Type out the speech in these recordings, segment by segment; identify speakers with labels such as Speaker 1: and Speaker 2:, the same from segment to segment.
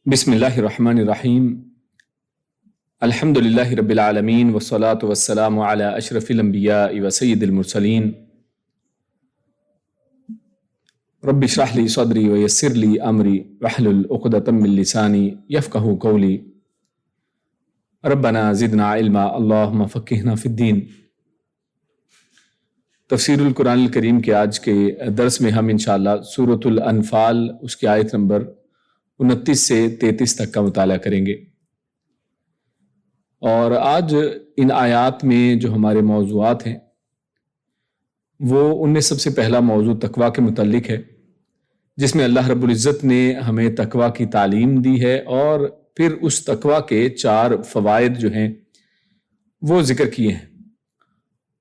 Speaker 1: بسم اللہ الرحمن الرحیم الحمدللہ رب العالمین والصلاة والسلام علی اشرف الانبیاء وسید المرسلین رب اشرح لی صدری ویسر لی امری واحلل عقدۃ من لسانی یفقہوا قولی ربنا زدنا علما اللہم فقہنا فی الدین۔ تفسیر القرآن الکریم کے آج کے درس میں ہم انشاءاللہ سورۃ الانفال اس کی آیت نمبر 29 سے 33 تک کا مطالعہ کریں گے، اور آج ان آیات میں جو ہمارے موضوعات ہیں وہ ان میں سب سے پہلا موضوع تقویٰ کے متعلق ہے، جس میں اللہ رب العزت نے ہمیں تقویٰ کی تعلیم دی ہے اور پھر اس تقویٰ کے 4 فوائد جو ہیں وہ ذکر کیے ہیں،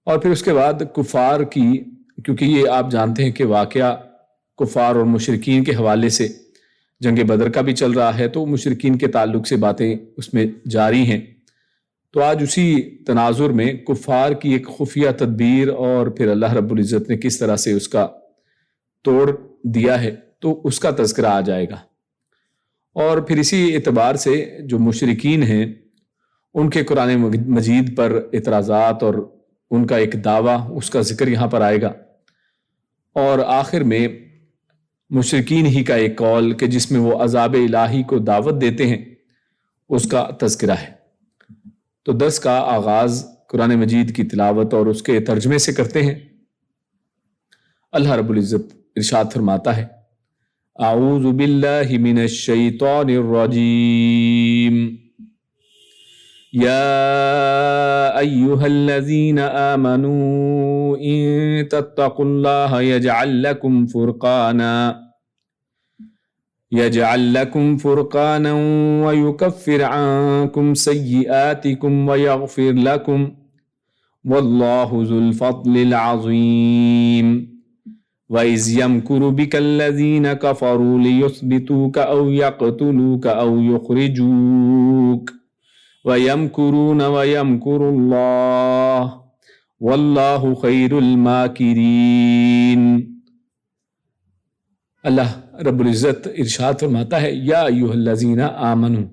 Speaker 1: اور پھر اس کے بعد کفار کی، کیونکہ یہ آپ جانتے ہیں کہ واقعہ کفار اور مشرکین کے حوالے سے جنگ بدر کا بھی چل رہا ہے، تو مشرکین کے تعلق سے باتیں اس میں جاری ہیں۔ تو آج اسی تناظر میں کفار کی ایک خفیہ تدبیر اور پھر اللہ رب العزت نے کس طرح سے اس کا توڑ دیا ہے تو اس کا تذکرہ آ جائے گا، اور پھر اسی اعتبار سے جو مشرکین ہیں ان کے قرآن مجید پر اعتراضات اور ان کا ایک دعویٰ، اس کا ذکر یہاں پر آئے گا، اور آخر میں مشرکین ہی کا ایک قول کہ جس میں وہ عذاب الہی کو دعوت دیتے ہیں اس کا تذکرہ ہے۔ تو درس کا آغاز قرآن مجید کی تلاوت اور اس کے ترجمے سے کرتے ہیں۔ اللہ رب العزت ارشاد فرماتا ہے، اعوذ باللہ من الشیطان الرجیم، یا ایہا الذین آمنوا ان تتقوا اللہ يجعل لكم فرقانا ويكفر عنكم سيئاتكم ويغفر لكم والله ذو الفضل العظيم وإذ يمكر بك الذين كفروا ليثبتوك أو يقتلوك أو يخرجوك ويمكرون ويمكر الله والله خير الماكرين۔ اللہ رب العزت ارشاد فرماتا ہے، یا ایہا الذین آمنوا،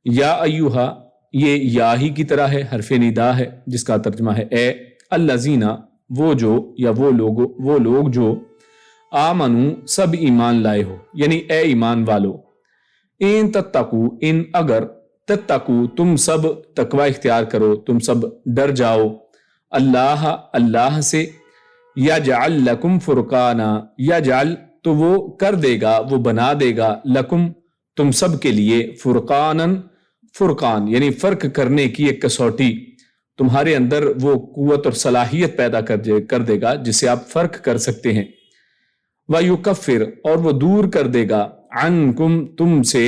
Speaker 1: یا ایہا یہ یا ہی کی طرح ہے، حرف ندا ہے جس کا ترجمہ ہے اے، الذین وہ جو یا وہ لوگ جو، آمنو سب ایمان لائے ہو، یعنی اے ایمان والو، ان تتقو ان اگر، تتقو تم سب تقوی اختیار کرو، تم سب ڈر جاؤ اللہ سے، یجعل لکم فرقانا، یجعل تو وہ کر دے گا، وہ بنا دے گا، لکم تم سب کے لیے، فرقان یعنی فرق کرنے کی ایک کسوٹی، تمہارے اندر وہ قوت اور صلاحیت پیدا کر دے گا جس سے آپ فرق کر سکتے ہیں، وَيُكَفِّرْ اور وہ دور کر دے گا، عَنْكُمْ تم سے،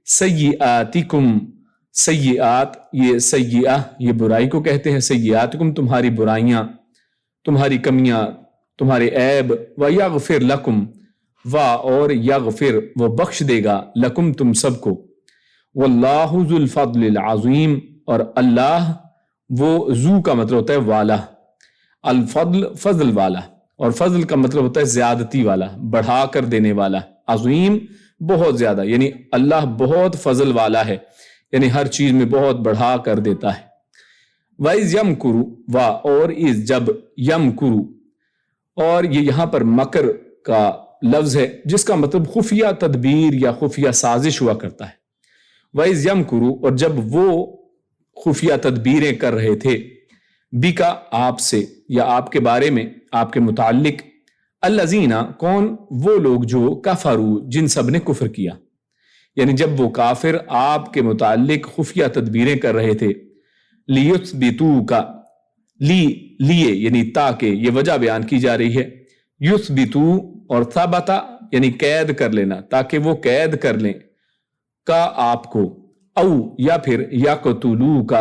Speaker 1: سَيِّئَاتِكُمْ سیئات، یہ سیئہ یہ برائی کو کہتے ہیں، سیئاتکم تمہاری برائیاں، تمہاری کمیاں، تمہارے عیب، وَيَغْفِرْ لَكُمْ اور یغفر وہ بخش دے گا، لکم تم سب کو، واللہ ذو الفضل العظیم اور اللہ وہ ذو کا مطلب ہوتا ہے والا، الفضل فضل والا، اور فضل کا مطلب ہوتا ہے زیادتی والا، بڑھا کر دینے والا، عظیم بہت زیادہ، یعنی اللہ بہت فضل والا ہے، یعنی ہر چیز میں بہت بڑھا کر دیتا ہے۔ وَإِذْ يَمْكُرُ اور اِذْ جب، یمکرو اور یہ یہاں پر مکر کا لفظ ہے جس کا مطلب خفیہ تدبیر یا خفیہ سازش ہوا کرتا ہے۔ وَإِذْ يَمْكُرُ اور جب وہ خفیہ تدبیریں کر رہے تھے، بِکَ آپ سے یا آپ کے بارے میں، آپ کے متعلق، الذین کون، وہ لوگ جو کفروا جن سب نے کفر کیا، یعنی جب وہ کافر آپ کے متعلق خفیہ تدبیریں کر رہے تھے، لیثبتوک لیے یعنی تاکہ، یہ وجہ بیان کی جا رہی ہے، یثبتو اور ثبتا یعنی قید کر لینا، تاکہ وہ قید کر لیں، کا آپ کو، او یا پھر یقتلو کا،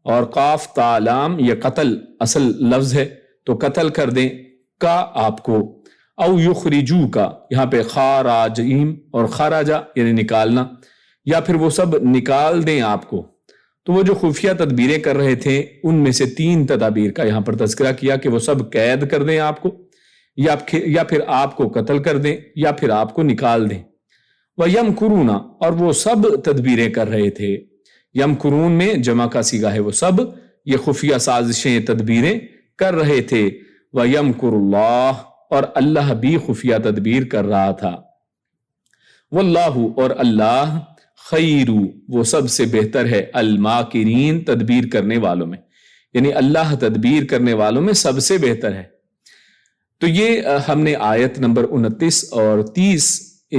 Speaker 1: اور قاف تا لام یہ قتل اصل لفظ ہے تو قتل کر دیں، کا آپ کو، او یخرجو کا، یہاں پہ خاراجیم اور خراجہ یعنی نکالنا، یا پھر وہ سب نکال دیں آپ کو۔ تو وہ جو خفیہ تدبیریں کر رہے تھے ان میں سے 3 تدابیر کا یہاں پر تذکرہ کیا کہ وہ سب قید کر دیں آپ کو، یا پھر آپ کو قتل کر دیں، یا پھر آپ کو نکال دیں۔ وَيَمْكُرُونَ اور وہ سب تدبیریں کر رہے تھے. یمکرون میں جمع کا صیغہ ہے وہ سب، یہ خفیہ سازشیں تدبیریں کر رہے تھے. وَيَمْكُرُ اللَّهُ اور اللہ بھی خفیہ تدبیر کر رہا تھا. وَاللَّهُ اور اللہ خیر وہ سب سے بہتر ہے الماکرین تدبیر کرنے والوں میں، یعنی اللہ تدبیر کرنے والوں میں سب سے بہتر ہے. تو یہ ہم نے آیت نمبر 29 اور 30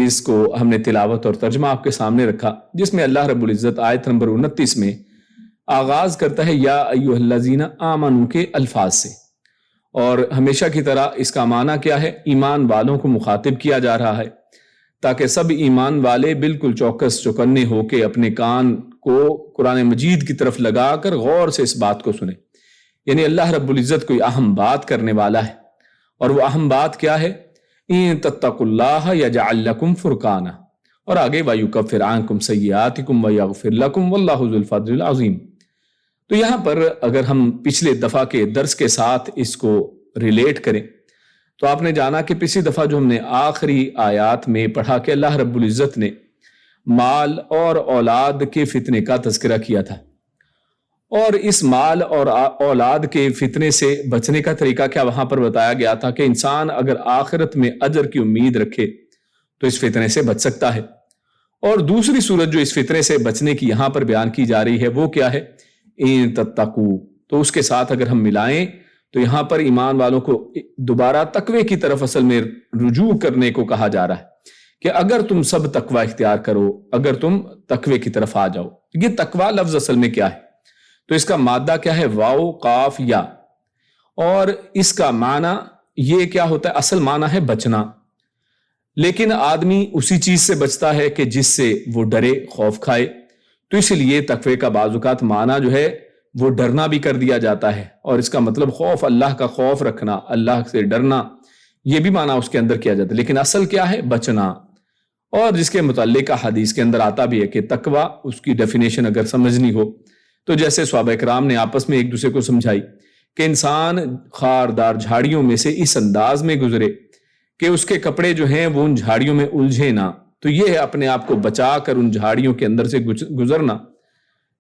Speaker 1: اس کو ہم نے تلاوت اور ترجمہ آپ کے سامنے رکھا، جس میں اللہ رب العزت آیت نمبر 29 میں آغاز کرتا ہے یا ایھا الذین آمنوا کے الفاظ سے، اور ہمیشہ کی طرح اس کا معنی کیا ہے؟ ایمان والوں کو مخاطب کیا جا رہا ہے تاکہ سب ایمان والے بالکل چوکس چوکنے ہو کے اپنے کان کو قرآن مجید کی طرف لگا کر غور سے اس بات کو سنیں. یعنی اللہ رب العزت کوئی اہم بات کرنے والا ہے، اور وہ اہم بات کیا ہے؟ ان تتقوا اللہ یجعل لکم فرقانا، اور آگے ویکفر عنکم سیئاتکم ویغفر لکم واللہ ذو الفضل العظیم. تو یہاں پر اگر ہم پچھلے دفعہ کے درس کے ساتھ اس کو ریلیٹ کریں تو آپ نے جانا کہ پچھلی دفعہ جو ہم نے آخری آیات میں پڑھا کہ اللہ رب العزت نے مال اور اولاد کے فتنے کا تذکرہ کیا تھا، اور اس مال اور اولاد کے فتنے سے بچنے کا طریقہ کیا وہاں پر بتایا گیا تھا کہ انسان اگر آخرت میں اجر کی امید رکھے تو اس فتنے سے بچ سکتا ہے. اور دوسری صورت جو اس فتنے سے بچنے کی یہاں پر بیان کی جا رہی ہے وہ کیا ہے؟ ان تتقوا. تو اس کے ساتھ اگر ہم ملائیں تو یہاں پر ایمان والوں کو دوبارہ تقوی کی طرف اصل میں رجوع کرنے کو کہا جا رہا ہے کہ اگر تم سب تقوی اختیار کرو، اگر تم تقوی کی طرف آ جاؤ. یہ تقوی لفظ اصل میں کیا ہے؟ تو اس کا مادہ کیا ہے؟ واو قاف یا، اور اس کا معنی یہ کیا ہوتا ہے؟ اصل معنی ہے بچنا، لیکن آدمی اسی چیز سے بچتا ہے کہ جس سے وہ ڈرے، خوف کھائے. تو اس لیے تقوی کا بعض اوقات معنی جو ہے وہ ڈرنا بھی کر دیا جاتا ہے، اور اس کا مطلب خوف، اللہ کا خوف رکھنا، اللہ سے ڈرنا، یہ بھی معنی اس کے اندر کیا جاتا ہے. لیکن اصل کیا ہے؟ بچنا. اور جس کے متعلق حدیث کے اندر آتا بھی ہے کہ تقوی اس کی ڈیفینیشن اگر سمجھنی ہو تو جیسے صحابہ کرام نے آپس میں ایک دوسرے کو سمجھائی کہ انسان خاردار جھاڑیوں میں سے اس انداز میں گزرے کہ اس کے کپڑے جو ہیں وہ ان جھاڑیوں میں الجھے نہ. تو یہ ہے اپنے آپ کو بچا کر ان جھاڑیوں کے اندر سے گزرنا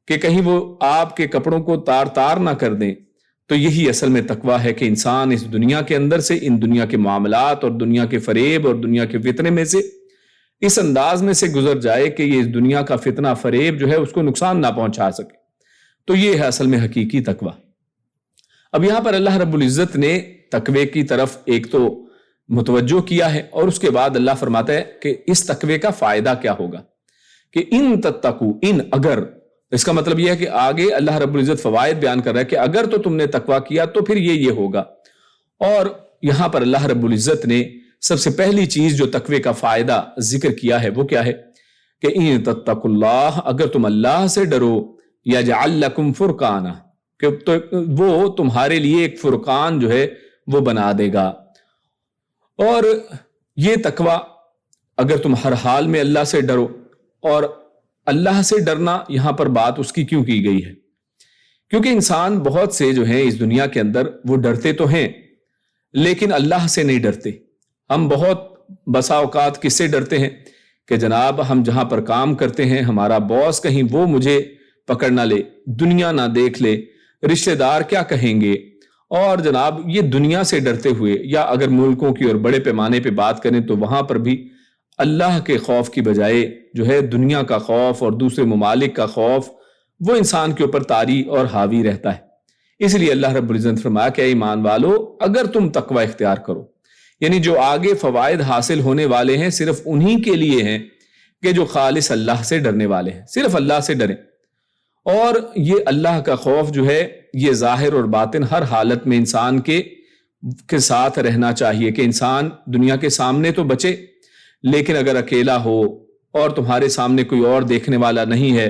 Speaker 1: کہ کہیں وہ آپ کے کپڑوں کو تار تار نہ کر دیں. تو یہی اصل میں تقوی ہے کہ انسان اس دنیا کے اندر سے، ان دنیا کے معاملات اور دنیا کے فریب اور دنیا کے فتنے میں سے اس انداز میں سے گزر جائے کہ یہ اس دنیا کا فتنہ فریب جو ہے اس کو نقصان نہ پہنچا سکے. تو یہ ہے اصل میں حقیقی تقوی. اب یہاں پر اللہ رب العزت نے تقوی کی طرف ایک تو متوجہ کیا ہے، اور اس کے بعد اللہ فرماتا ہے کہ اس تقوی کا فائدہ کیا ہوگا کہ ان تتقوا، ان اگر، اس کا مطلب یہ ہے کہ آگے اللہ رب العزت فوائد بیان کر رہا ہے کہ اگر تو تم نے تقوی کیا تو پھر یہ ہوگا. اور یہاں پر اللہ رب العزت نے سب سے پہلی چیز جو تقوی کا فائدہ ذکر کیا ہے وہ کیا ہے کہ ان تتقوا اللہ، اگر تم اللہ سے ڈرو، یجعل لکم فرقانا، کہ وہ تمہارے لیے ایک فرقان جو ہے وہ بنا دے گا. اور یہ تقوی اگر تم ہر حال میں اللہ سے ڈرو، اور اللہ سے ڈرنا یہاں پر بات اس کی کیوں کی گئی ہے؟ کیونکہ انسان بہت سے جو ہیں اس دنیا کے اندر وہ ڈرتے تو ہیں لیکن اللہ سے نہیں ڈرتے. ہم بہت بسا اوقات کس سے ڈرتے ہیں کہ جناب ہم جہاں پر کام کرتے ہیں ہمارا باس کہیں وہ مجھے پکڑ نہ لے، دنیا نہ دیکھ لے، رشتہ دار کیا کہیں گے. اور جناب یہ دنیا سے ڈرتے ہوئے، یا اگر ملکوں کی اور بڑے پیمانے پہ بات کریں تو وہاں پر بھی اللہ کے خوف کی بجائے جو ہے دنیا کا خوف اور دوسرے ممالک کا خوف وہ انسان کے اوپر طاری اور حاوی رہتا ہے. اس لیے اللہ رب العزت نے فرمایا کہ اے ایمان والو اگر تم تقوی اختیار کرو، یعنی جو آگے فوائد حاصل ہونے والے ہیں صرف انہی کے لیے ہیں کہ جو خالص اللہ سے ڈرنے والے ہیں، صرف اللہ سے ڈریں. اور یہ اللہ کا خوف جو ہے یہ ظاہر اور باطن ہر حالت میں انسان کے ساتھ رہنا چاہیے کہ انسان دنیا کے سامنے تو بچے، لیکن اگر اکیلا ہو اور تمہارے سامنے کوئی اور دیکھنے والا نہیں ہے،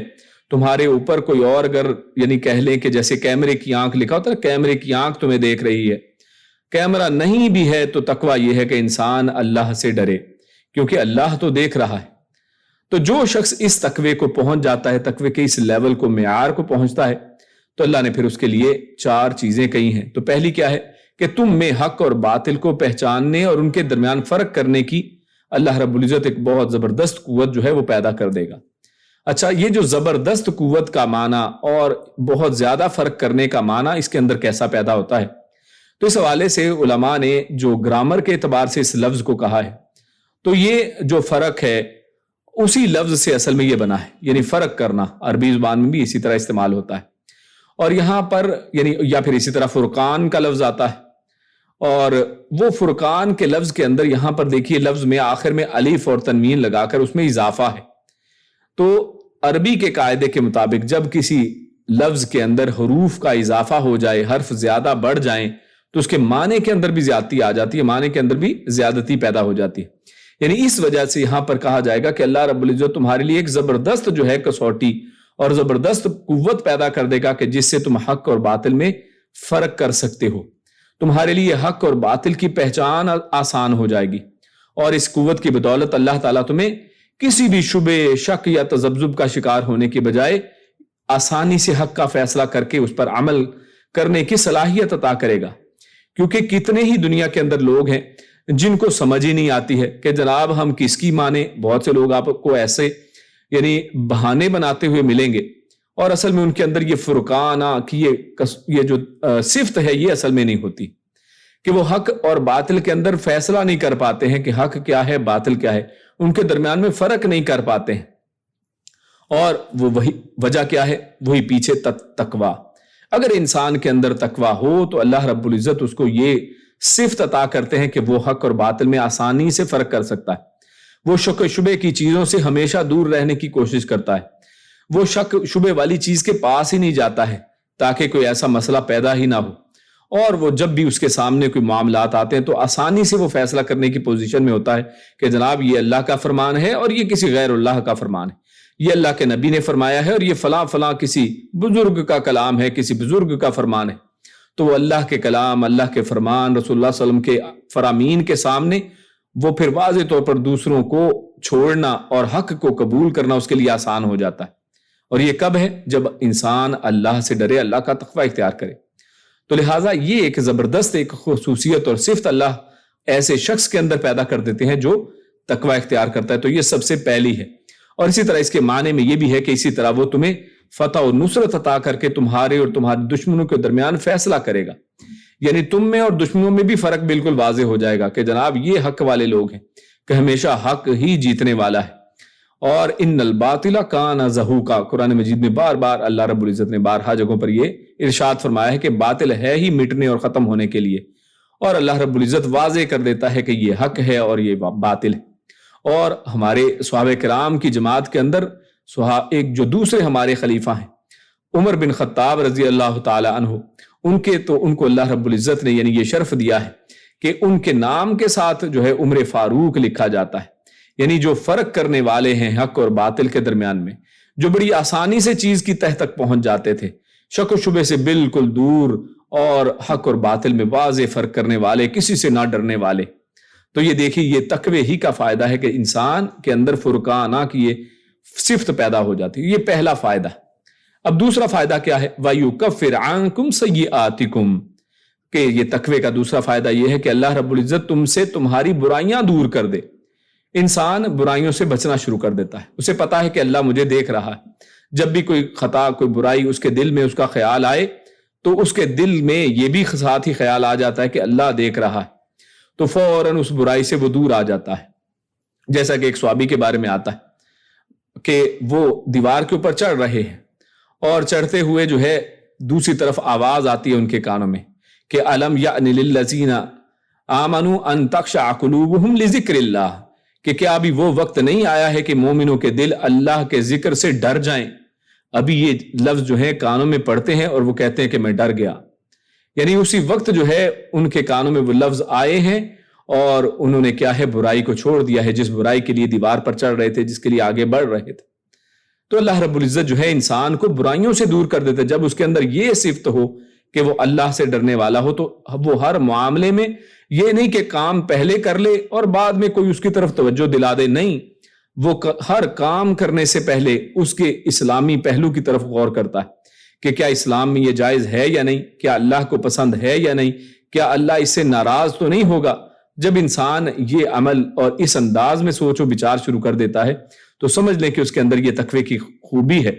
Speaker 1: تمہارے اوپر کوئی اور اگر یعنی کہہ لیں کہ جیسے کیمرے کی آنکھ لکھا ہوتا ہے، کیمرے کی آنکھ تمہیں دیکھ رہی ہے، کیمرہ نہیں بھی ہے تو تقوی یہ ہے کہ انسان اللہ سے ڈرے کیونکہ اللہ تو دیکھ رہا ہے. تو جو شخص اس تقوی کو پہنچ جاتا ہے، تقوی کے اس لیول کو، معیار کو پہنچتا ہے، تو اللہ نے پھر اس کے لیے 4 چیزیں کہی ہیں. تو پہلی کیا ہے کہ تم میں حق اور باطل کو پہچاننے اور ان کے درمیان فرق کرنے کی اللہ رب العزت ایک بہت زبردست قوت جو ہے وہ پیدا کر دے گا۔ اچھا، یہ جو زبردست قوت کا معنی اور بہت زیادہ فرق کرنے کا معنی اس کے اندر کیسا پیدا ہوتا ہے، تو اس حوالے سے علماء نے جو گرامر کے اعتبار سے اس لفظ کو کہا ہے، تو یہ جو فرق ہے اسی لفظ سے اصل میں یہ بنا ہے، یعنی فرق کرنا عربی زبان میں بھی اسی طرح استعمال ہوتا ہے۔ اور یہاں پر یعنی یا پھر اسی طرح فرقان کا لفظ آتا ہے، اور وہ فرقان کے لفظ کے اندر یہاں پر دیکھیے لفظ میں آخر میں الف اور تنوین لگا کر اس میں اضافہ ہے۔ تو عربی کے قاعدے کے مطابق جب کسی لفظ کے اندر حروف کا اضافہ ہو جائے، حرف زیادہ بڑھ جائیں، تو اس کے معنی کے اندر بھی زیادتی آ جاتی ہے، معنی کے اندر بھی زیادتی پیدا ہو جاتی ہے۔ یعنی اس وجہ سے یہاں پر کہا جائے گا کہ اللہ رب العزت تمہارے لیے ایک زبردست جو ہے کسوٹی اور زبردست قوت پیدا کر دے گا کہ جس سے تم حق اور باطل میں فرق کر سکتے ہو، تمہارے لیے حق اور باطل کی پہچان آسان ہو جائے گی، اور اس قوت کی بدولت اللہ تعالیٰ تمہیں کسی بھی شبے، شک یا تذبذب کا شکار ہونے کے بجائے آسانی سے حق کا فیصلہ کر کے اس پر عمل کرنے کی صلاحیت عطا کرے گا۔ کیونکہ کتنے ہی دنیا کے اندر لوگ ہیں جن کو سمجھ ہی نہیں آتی ہے کہ جناب ہم کس کی مانیں۔ بہت سے لوگ آپ کو ایسے یعنی بہانے بناتے ہوئے ملیں گے، اور اصل میں ان کے اندر یہ فرقانہ کی یہ جو صفت ہے یہ اصل میں نہیں ہوتی، کہ وہ حق اور باطل کے اندر فیصلہ نہیں کر پاتے ہیں کہ حق کیا ہے باطل کیا ہے، ان کے درمیان میں فرق نہیں کر پاتے ہیں۔ اور وہ وہی وجہ کیا ہے، وہی پیچھے تقویٰ۔ اگر انسان کے اندر تقویٰ ہو تو اللہ رب العزت اس کو یہ صفت عطا کرتے ہیں کہ وہ حق اور باطل میں آسانی سے فرق کر سکتا ہے، وہ شک و شبے کی چیزوں سے ہمیشہ دور رہنے کی کوشش کرتا ہے، وہ شک شبے والی چیز کے پاس ہی نہیں جاتا ہے تاکہ کوئی ایسا مسئلہ پیدا ہی نہ ہو، اور وہ جب بھی اس کے سامنے کوئی معاملات آتے ہیں تو آسانی سے وہ فیصلہ کرنے کی پوزیشن میں ہوتا ہے کہ جناب یہ اللہ کا فرمان ہے اور یہ کسی غیر اللہ کا فرمان ہے، یہ اللہ کے نبی نے فرمایا ہے اور یہ فلاں فلاں کسی بزرگ کا کلام ہے، کسی بزرگ کا فرمان ہے۔ تو وہ اللہ کے کلام، اللہ کے فرمان، رسول اللہ صلی اللہ علیہ وسلم کے فرامین کے سامنے وہ پھر واضح طور پر دوسروں کو چھوڑنا اور حق کو قبول کرنا اس کے لیے آسان ہو جاتا ہے۔ اور یہ کب ہے؟ جب انسان اللہ سے ڈرے، اللہ کا تقوی اختیار کرے۔ تو لہٰذا یہ ایک زبردست ایک خصوصیت اور صفت اللہ ایسے شخص کے اندر پیدا کر دیتے ہیں جو تقوی اختیار کرتا ہے، تو یہ سب سے پہلی ہے۔ اور اسی طرح اس کے معنی میں یہ بھی ہے کہ اسی طرح وہ تمہیں فتح و نصرت عطا کر کے تمہارے اور تمہارے دشمنوں کے درمیان فیصلہ کرے گا، یعنی تم میں اور دشمنوں میں بھی فرق بالکل واضح ہو جائے گا کہ جناب یہ حق والے لوگ ہیں کہ ہمیشہ حق ہی جیتنے والا ہے۔ اور ان الباطل کان زہوقا، قرآن مجید میں بار بار اللہ رب العزت نے بارہا جگہوں پر یہ ارشاد فرمایا ہے کہ باطل ہے ہی مٹنے اور ختم ہونے کے لیے، اور اللہ رب العزت واضح کر دیتا ہے کہ یہ حق ہے اور یہ باطل ہے۔ اور ہمارے صحابہ کرام کی جماعت کے اندر ایک جو دوسرے ہمارے خلیفہ ہیں عمر بن خطاب رضی اللہ تعالی عنہ، ان کو اللہ رب العزت نے یعنی یہ شرف دیا ہے کہ ان کے نام کے ساتھ جو ہے عمر فاروق لکھا جاتا ہے، یعنی جو فرق کرنے والے ہیں حق اور باطل کے درمیان میں، جو بڑی آسانی سے چیز کی تہ تک پہنچ جاتے تھے، شک و شبے سے بالکل دور، اور حق اور باطل میں واضح فرق کرنے والے، کسی سے نہ ڈرنے والے۔ تو یہ دیکھیے یہ تقوی ہی کا فائدہ ہے کہ انسان کے اندر فرقانہ کی یہ صفت پیدا ہو جاتی ہے، یہ پہلا فائدہ۔ اب دوسرا فائدہ کیا ہے؟ وَيُكَفِّرْ عَنْكُمْ سَيِّئَاتِكُمْ، کہ یہ تقوی کا دوسرا فائدہ یہ ہے کہ اللہ رب العزت تم سے تمہاری برائیاں دور کر دے۔ انسان برائیوں سے بچنا شروع کر دیتا ہے، اسے پتا ہے کہ اللہ مجھے دیکھ رہا ہے۔ جب بھی کوئی خطا، کوئی برائی اس کے دل میں اس کا خیال آئے تو اس کے دل میں یہ بھی ساتھ ہی خیال آ جاتا ہے کہ اللہ دیکھ رہا ہے، تو فوراً اس برائی سے وہ دور آ جاتا ہے۔ جیسا کہ ایک صحابی کے بارے میں آتا ہے کہ وہ دیوار کے اوپر چڑھ رہے ہیں، اور چڑھتے ہوئے جو ہے دوسری طرف آواز آتی ہے ان کے کانوں میں کہ الم یأن للذین آمنوا ان تخشع قلوبہم لذکر اللہ، کہ کیا ابھی وہ وقت نہیں آیا ہے کہ مومنوں کے دل اللہ کے ذکر سے ڈر جائیں۔ ابھی یہ لفظ جو ہے کانوں میں پڑتے ہیں اور وہ کہتے ہیں کہ میں ڈر گیا، یعنی اسی وقت جو ہے ان کے کانوں میں وہ لفظ آئے ہیں اور انہوں نے کیا ہے برائی کو چھوڑ دیا ہے، جس برائی کے لیے دیوار پر چڑھ رہے تھے، جس کے لیے آگے بڑھ رہے تھے۔ تو اللہ رب العزت جو ہے انسان کو برائیوں سے دور کر دیتا ہے جب اس کے اندر یہ صفت ہو کہ وہ اللہ سے ڈرنے والا ہو، تو وہ ہر معاملے میں یہ نہیں کہ کام پہلے کر لے اور بعد میں کوئی اس کی طرف توجہ دلا دے، نہیں، وہ ہر کام کرنے سے پہلے اس کے اسلامی پہلو کی طرف غور کرتا ہے کہ کیا اسلام میں یہ جائز ہے یا نہیں، کیا اللہ کو پسند ہے یا نہیں، کیا اللہ اس سے ناراض تو نہیں ہوگا۔ جب انسان یہ عمل اور اس انداز میں سوچ و بچار شروع کر دیتا ہے تو سمجھ لیں کہ اس کے اندر یہ تقوی کی خوبی ہے،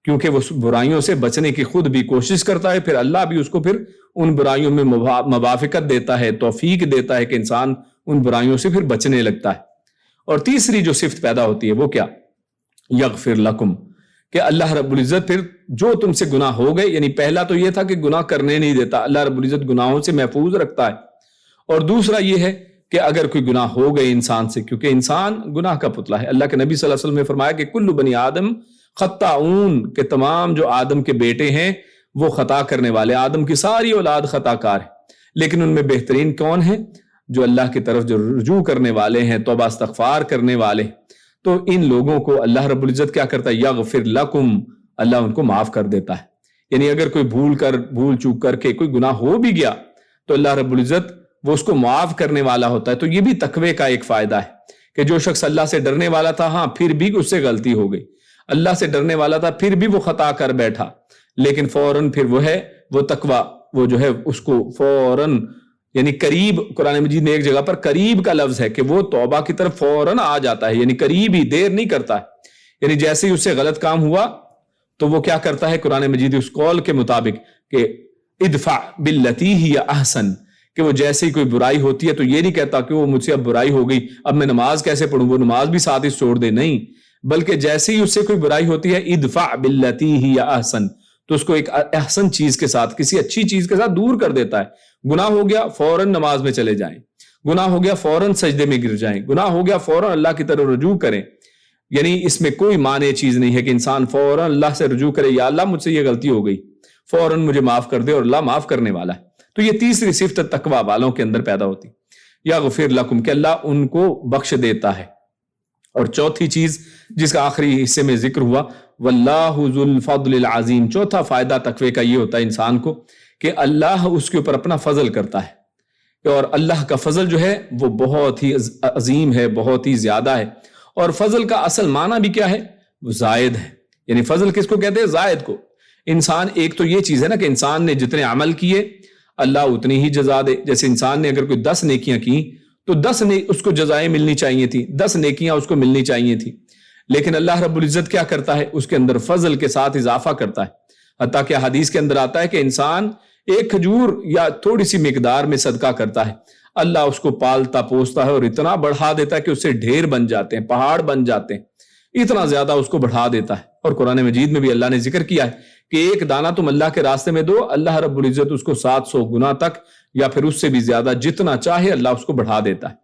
Speaker 1: کیونکہ وہ برائیوں سے بچنے کی خود بھی کوشش کرتا ہے، پھر اللہ بھی اس کو پھر ان برائیوں میں موافقت دیتا ہے، توفیق دیتا ہے کہ انسان ان برائیوں سے پھر بچنے لگتا ہے۔ اور تیسری جو صفت پیدا ہوتی ہے وہ کیا؟ یغفر لکم، کہ اللہ رب العزت پھر جو تم سے گناہ ہو گئے، یعنی پہلا تو یہ تھا کہ گناہ کرنے نہیں دیتا، اللہ رب العزت گناہوں سے محفوظ رکھتا ہے، اور دوسرا یہ ہے کہ اگر کوئی گناہ ہو گئے انسان سے، کیونکہ انسان گناہ کا پتلا ہے، اللہ کے نبی صلی اللہ علیہ وسلم نے فرمایا کہ کل بنی آدم خطاؤن، کہ تمام جو آدم کے بیٹے ہیں وہ خطا کرنے والے، آدم کی ساری اولاد خطا کار ہے، لیکن ان میں بہترین کون ہیں؟ جو اللہ کی طرف جو رجوع کرنے والے ہیں، توبہ استغفار کرنے والے۔ تو ان لوگوں کو اللہ رب العزت کیا کرتا ہے؟ یغفر لکم، اللہ ان کو معاف کر دیتا ہے۔ یعنی اگر کوئی بھول چوک کر کے کوئی گناہ ہو بھی گیا تو اللہ رب العزت وہ اس کو معاف کرنے والا ہوتا ہے۔ تو یہ بھی تقوی کا ایک فائدہ ہے کہ جو شخص اللہ سے ڈرنے والا تھا، ہاں پھر بھی اس سے غلطی ہو گئی، اللہ سے ڈرنے والا تھا پھر بھی وہ خطا کر بیٹھا، لیکن فوراً پھر وہ تقوی وہ جو ہے اس کو فوراً، یعنی قریب، قرآن مجید میں ایک جگہ پر قریب کا لفظ ہے کہ وہ توبہ کی طرف فوراً آ جاتا ہے، یعنی قریب ہی، دیر نہیں کرتا ہے۔ یعنی جیسے ہی اس سے غلط کام ہوا تو وہ کیا کرتا ہے قرآن مجید اس قول کے مطابق کہ ادفع باللتی ہی احسن، کہ وہ جیسے ہی کوئی برائی ہوتی ہے تو یہ نہیں کہتا کہ وہ مجھ سے اب برائی ہو گئی، اب میں نماز کیسے پڑھوں، وہ نماز بھی ساتھ ہی چھوڑ دے، نہیں، بلکہ جیسے ہی اس سے کوئی برائی ہوتی ہے ادفع باللتی ہی احسن، تو اس کو ایک احسن چیز کے ساتھ، کسی اچھی چیز کے ساتھ دور کر دیتا ہے۔ گناہ ہو گیا فوراً نماز میں چلے جائیں، گناہ ہو گیا فوراً سجدے میں گر جائیں، گناہ ہو گیا فوراً اللہ کی طرف رجوع کریں۔ یعنی اس میں کوئی مانع چیز نہیں ہے کہ انسان فوراً اللہ سے رجوع کرے، یا اللہ مجھ سے یہ غلطی ہو گئی، فوراً مجھے معاف کر دے، اور اللہ معاف کرنے والا ہے۔ تو یہ تیسری صفت تقوی والوں کے اندر پیدا ہوتی، یغفر لکم، کہ اللہ ان کو بخش دیتا ہے۔ اور چوتھی چیز جس کا آخری حصے میں ذکر ہوا، واللہ ذو الفضل العظیم، چوتھا فائدہ تقوی کا یہ ہوتا ہے انسان کو کہ اللہ اس کے اوپر اپنا فضل کرتا ہے، اور اللہ کا فضل جو ہے وہ بہت ہی عظیم ہے، بہت ہی زیادہ ہے۔ اور فضل کا اصل معنی بھی کیا ہے؟ وہ زائد ہے۔ یعنی فضل کس کو کہتے ہیں؟ زائد کو۔ انسان، ایک تو یہ چیز ہے نا کہ انسان نے جتنے عمل کیے اللہ اتنی ہی جزا دے۔ جیسے انسان نے اگر کوئی 10 نیکیاں کی تو 10 اس کو جزائیں ملنی چاہیے تھی، 10 نیکیاں اس کو ملنی چاہیے تھی، لیکن اللہ رب العزت کیا کرتا ہے؟ اس کے اندر فضل کے ساتھ اضافہ کرتا ہے۔ حتیٰ کہ حدیث کے اندر آتا ہے کہ انسان ایک کھجور یا تھوڑی سی مقدار میں صدقہ کرتا ہے، اللہ اس کو پالتا پوستا ہے اور اتنا بڑھا دیتا ہے کہ اس سے ڈھیر بن جاتے ہیں، پہاڑ بن جاتے ہیں، اتنا زیادہ اس کو بڑھا دیتا ہے۔ اور قرآن مجید میں بھی اللہ نے ذکر کیا ہے کہ ایک دانہ تم اللہ کے راستے میں دو، اللہ رب العزت اس کو 700 گنا تک یا پھر اس سے بھی زیادہ جتنا چاہے اللہ اس کو بڑھا دیتا ہے۔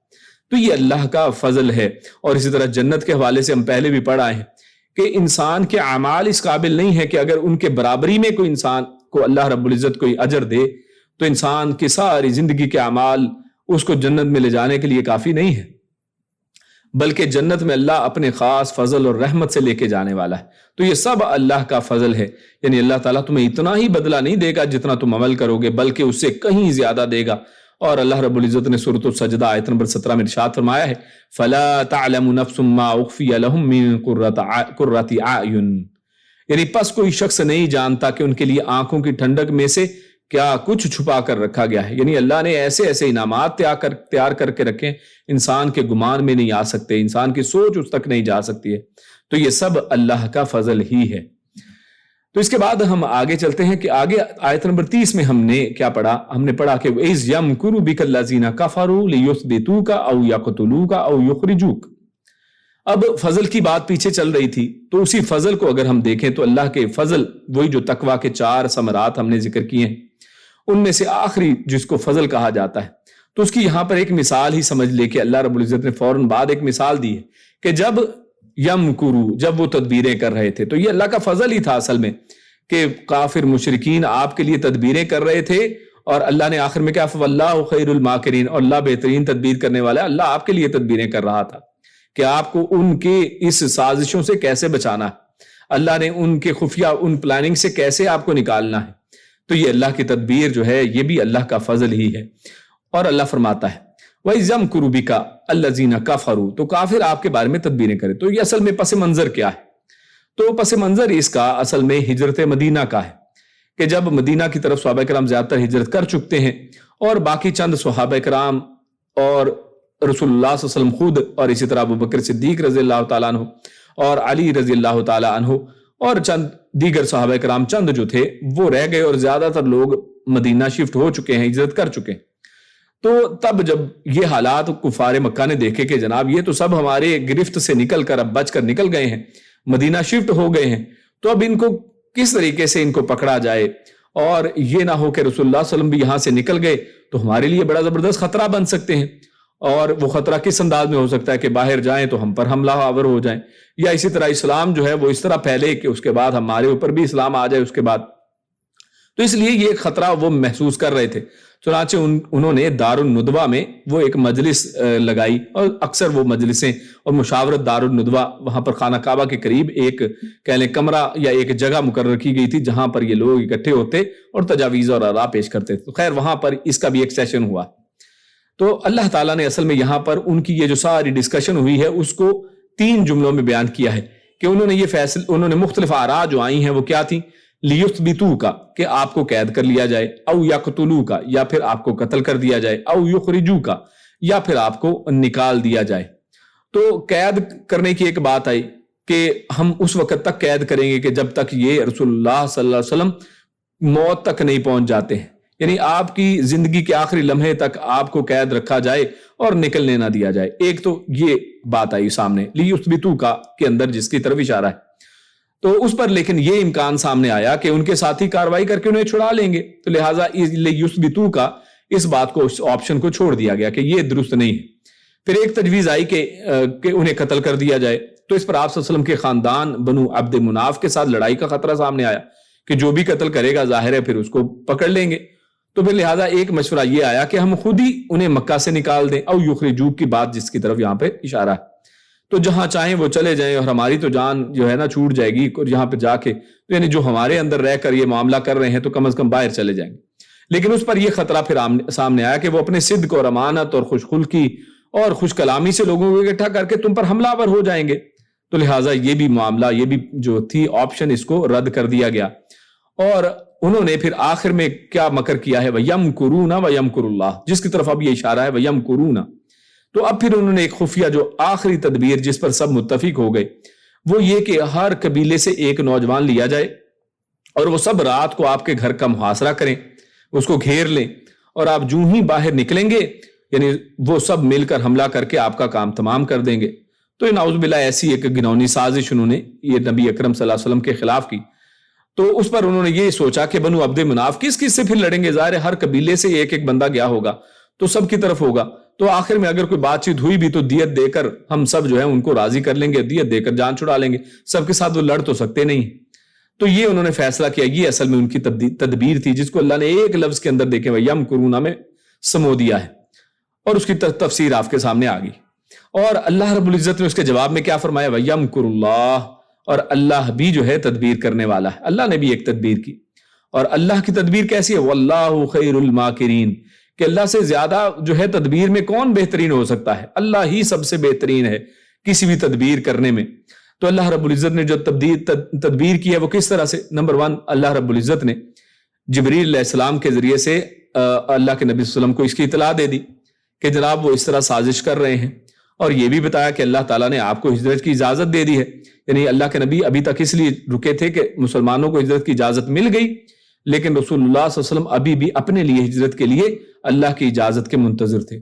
Speaker 1: تو یہ اللہ کا فضل ہے۔ اور اسی طرح جنت کے حوالے سے ہم پہلے بھی پڑھ آئے ہیں کہ انسان کے اعمال اس قابل نہیں ہے کہ اگر ان کے برابری میں کوئی انسان کو اللہ رب العزت کوئی اجر دے تو انسان کی ساری زندگی کے اعمال اس کو جنت میں لے جانے کے لیے کافی نہیں ہے، بلکہ جنت میں اللہ اپنے خاص فضل اور رحمت سے لے کے جانے والا ہے۔ تو یہ سب اللہ کا فضل ہے، یعنی اللہ تعالیٰ تمہیں اتنا ہی بدلہ نہیں دے گا جتنا تم عمل کرو گے، بلکہ اس سے کہیں زیادہ دے گا۔ اور اللہ رب العزت نے سورۃ السجدہ آیت نمبر 17 میں ارشاد فرمایا ہے فَلَا تَعْلَمُ نَفْسٌ مَّا أُخْفِيَ لَهُم مِّن قُرَّةِ أَعْيُن، یعنی پس کوئی شخص نہیں جانتا کہ ان کے لیے آنکھوں کی ٹھنڈک میں سے کیا کچھ چھپا کر رکھا گیا ہے۔ یعنی اللہ نے ایسے ایسے انعامات تیار کر کے رکھے، انسان کے گمان میں نہیں آ سکتے، انسان کی سوچ اس تک نہیں جا سکتی ہے۔ تو یہ سب اللہ کا فضل ہی ہے۔ تو اس کے بعد ہم آگے چلتے ہیں کہ آگے آیت نمبر 30 میں ہم نے کیا پڑھا؟ ہم نے پڑھا کہ وَإِذْ يَمْكُرُ بِكَ الَّذِينَ كَفَرُوا لِيُثْبِتُوكَ أَوْ يَقْتُلُوكَ أَوْ يُخْرِجُوكَ۔ اب فضل کی بات پیچھے چل رہی تھی، تو اسی فضل کو اگر ہم دیکھیں تو اللہ کے فضل، وہی جو تقویٰ کے 4 ثمرات ہم نے ذکر کیے ہیں، ان میں سے آخری جس کو فضل کہا جاتا ہے، تو اس کی یہاں پر ایک مثال ہی سمجھ لے کہ اللہ رب العزت نے فوراً بعد ایک مثال دی ہے کہ جب وہ تدبیریں کر رہے تھے، تو یہ اللہ کا فضل ہی تھا اصل میں کہ کافر مشرکین آپ کے لیے تدبیریں کر رہے تھے، اور اللہ نے آخر میں کہا فَوَاللَّهُ خَيْرُ الْمَاكِرِينَ، اور اللہ بہترین تدبیر کرنے والا ہے، اللہ آپ کے لیے تدبیریں کر رہا تھا کہ آپ کو ان کے اس سازشوں سے کیسے بچانا ہے، اللہ نے ان کے خفیہ ان پلاننگ سے کیسے آپ کو نکالنا ہے۔ تو یہ اللہ کی تدبیر جو ہے یہ بھی اللہ کا فضل ہی ہے۔ اور اللہ فرماتا ہے وَإِذْ يَمْكُرُ بِكَ الَّذِينَ كَفَرُوا، تو کافر آپ کے بارے میں تدبیریں کرے۔ تو یہ اصل میں پس منظر کیا ہے؟ تو پس منظر اس کا اصل میں ہجرت مدینہ کا ہے کہ جب مدینہ کی طرف صحابہ کرام زیادہ تر ہجرت کر چکتے ہیں اور باقی چند صحابہ کرام اور رسول اللہ صلی اللہ علیہ وسلم خود اور اسی طرح ابو بکر صدیق رضی اللہ تعالیٰ عنہ اور علی رضی اللہ تعالیٰ عنہ اور چند دیگر صحابہ کرام چند جو تھے وہ رہ گئے، اور زیادہ تر لوگ مدینہ شفٹ ہو چکے ہیں، ہجرت کر چکے ہیں۔ تو تب جب یہ حالات کفار مکہ نے دیکھے کہ جناب یہ تو سب ہمارے گرفت سے نکل کر اب بچ کر نکل گئے ہیں، مدینہ شفٹ ہو گئے ہیں، تو اب ان کو کس طریقے سے ان کو پکڑا جائے، اور یہ نہ ہو کہ رسول اللہ صلی اللہ علیہ وسلم بھی یہاں سے نکل گئے تو ہمارے لیے بڑا زبردست خطرہ بن سکتے ہیں۔ اور وہ خطرہ کس انداز میں ہو سکتا ہے کہ باہر جائیں تو ہم پر حملہ آور ہو جائیں، یا اسی طرح اسلام جو ہے وہ اس طرح پھیلے کہ اس کے بعد ہمارے اوپر بھی اسلام آ جائے اس کے بعد۔ تو اس لیے یہ خطرہ وہ محسوس کر رہے تھے، چنانچہ انہوں نے دار الندوہ میں وہ ایک مجلس لگائی، اور اکثر وہ مجلسیں اور مشاورت دار الندوہ وہاں پر خانہ کعبہ کے قریب ایک کہہ لیں کمرہ یا ایک جگہ مقرر کی گئی تھی جہاں پر یہ لوگ اکٹھے ہوتے اور تجاویز اور آراء پیش کرتے تھے۔ خیر وہاں پر اس کا بھی ایک سیشن ہوا۔ تو اللہ تعالیٰ نے اصل میں یہاں پر ان کی یہ جو ساری ڈسکشن ہوئی ہے اس کو 3 جملوں میں بیان کیا ہے کہ انہوں نے مختلف آراء جو آئی ہیں وہ کیا تھیں، لیثبتوکا کہ آپ کو قید کر لیا جائے، او یقتلوکا یا پھر آپ کو قتل کر دیا جائے، او یخرجوکا یا پھر آپ کو نکال دیا جائے۔ تو قید کرنے کی ایک بات آئی کہ ہم اس وقت تک قید کریں گے کہ جب تک یہ رسول اللہ صلی اللہ علیہ وسلم موت تک نہیں پہنچ جاتے ہیں، یعنی آپ کی زندگی کے آخری لمحے تک آپ کو قید رکھا جائے اور نکلنے نہ دیا جائے۔ ایک تو یہ بات آئی سامنے لیثبتوکا کے اندر جس کی طرف اشارہ ہے، تو اس پر لیکن یہ امکان سامنے آیا کہ ان کے ساتھی کاروائی کر کے انہیں چھڑا لیں گے، تو لہٰذا لیثبتوکا اس بات کو اس آپشن کو چھوڑ دیا گیا کہ یہ درست نہیں ہے۔ پھر ایک تجویز آئی کہ انہیں قتل کر دیا جائے، تو اس پر آپ صلی اللہ علیہ وسلم کے خاندان بنو عبد مناف کے ساتھ لڑائی کا خطرہ سامنے آیا کہ جو بھی قتل کرے گا ظاہر ہے پھر اس کو پکڑ لیں گے، تو پھر لہٰذا ایک مشورہ یہ آیا کہ ہم خود ہی انہیں مکہ سے نکال دیں، او یخرجوک کی بات جس کی طرف یہاں پہ اشارہ ہے، تو جہاں چاہیں وہ چلے جائیں اور ہماری تو جان جو ہے نا چھوٹ جائے گی اور یہاں پہ جا کے، تو یعنی جو ہمارے اندر رہ کر یہ معاملہ کر رہے ہیں تو کم از کم باہر چلے جائیں گے۔ لیکن اس پر یہ خطرہ پھر سامنے آیا کہ وہ اپنے صدق اور امانت اور خوش خلقی اور خوش کلامی سے لوگوں کو اکٹھا کر کے تم پر حملہ آور ہو جائیں گے، تو لہٰذا یہ بھی معاملہ، یہ بھی جو تھی آپشن، اس کو رد کر دیا گیا۔ اور انہوں نے پھر آخر میں کیا مکر کیا ہے، وَيَمْكُرُونَ وَيَمْكُرُ اللَّهُ، جس کی طرف اب یہ اشارہ ہے وَيَمْكُرُونَ۔ تو اب پھر انہوں نے ایک خفیہ جو آخری تدبیر جس پر سب متفق ہو گئے وہ یہ کہ ہر قبیلے سے ایک نوجوان لیا جائے اور وہ سب رات کو آپ کے گھر کا محاصرہ کریں، اس کو گھیر لیں، اور آپ جو ہی باہر نکلیں گے یعنی وہ سب مل کر حملہ کر کے آپ کا کام تمام کر دیں گے۔ تو یہ نعوذ باللہ ایسی ایک گناؤنی سازش انہوں نے یہ نبی اکرم صلی اللہ علیہ وسلم کے خلاف کی۔ تو اس پر انہوں نے یہ سوچا کہ بنو عبد مناف کس سے پھر لڑیں گے، ظاہر ہے ہر قبیلے سے ایک ایک بندہ گیا ہوگا تو سب کی طرف ہوگا، تو آخر میں اگر کوئی بات چیت ہوئی بھی تو دیت دے کر ہم سب جو ہے ان کو راضی کر لیں گے، دیت دے کر جان چھڑا لیں گے، سب کے ساتھ وہ لڑ تو سکتے نہیں۔ تو یہ انہوں نے فیصلہ کیا، یہ اصل میں ان کی تدبیر تھی جس کو اللہ نے ایک لفظ کے اندر دیکھیں وَيَمْكُرُونَ میں سمو دیا ہے، اور اس کی تفسیر آپ کے سامنے آ گئی۔ اور اللہ رب العزت نے اس کے جواب میں کیا فرمایا، وَيَمْكُرُ اللَّهُ، اور اللہ بھی جو ہے تدبیر کرنے والا ہے، اللہ نے بھی ایک تدبیر کی، اور اللہ کی تدبیر کیسی ہے، وَاللَّهُ خَيْرُ الْمَاكِرِينَ، کہ اللہ سے زیادہ جو ہے تدبیر میں کون بہترین ہو سکتا ہے، اللہ ہی سب سے بہترین ہے کسی بھی تدبیر کرنے میں۔ تو اللہ رب العزت نے جو تدبیر کی ہے وہ کس طرح سے، نمبر 1 اللہ رب العزت نے جبریل علیہ السلام کے ذریعے سے اللہ کے نبی صلی اللہ علیہ وسلم کو اس کی اطلاع دے دی کہ جناب وہ اس طرح سازش کر رہے ہیں، اور یہ بھی بتایا کہ اللہ تعالیٰ نے آپ کو ہجرت کی اجازت دے دی ہے، یعنی اللہ کے نبی ابھی تک اس لیے رکے تھے کہ مسلمانوں کو ہجرت کی اجازت مل گئی، لیکن رسول اللہ صلی اللہ علیہ وسلم ابھی بھی اپنے لیے ہجرت کے لیے اللہ کی اجازت کے منتظر تھے،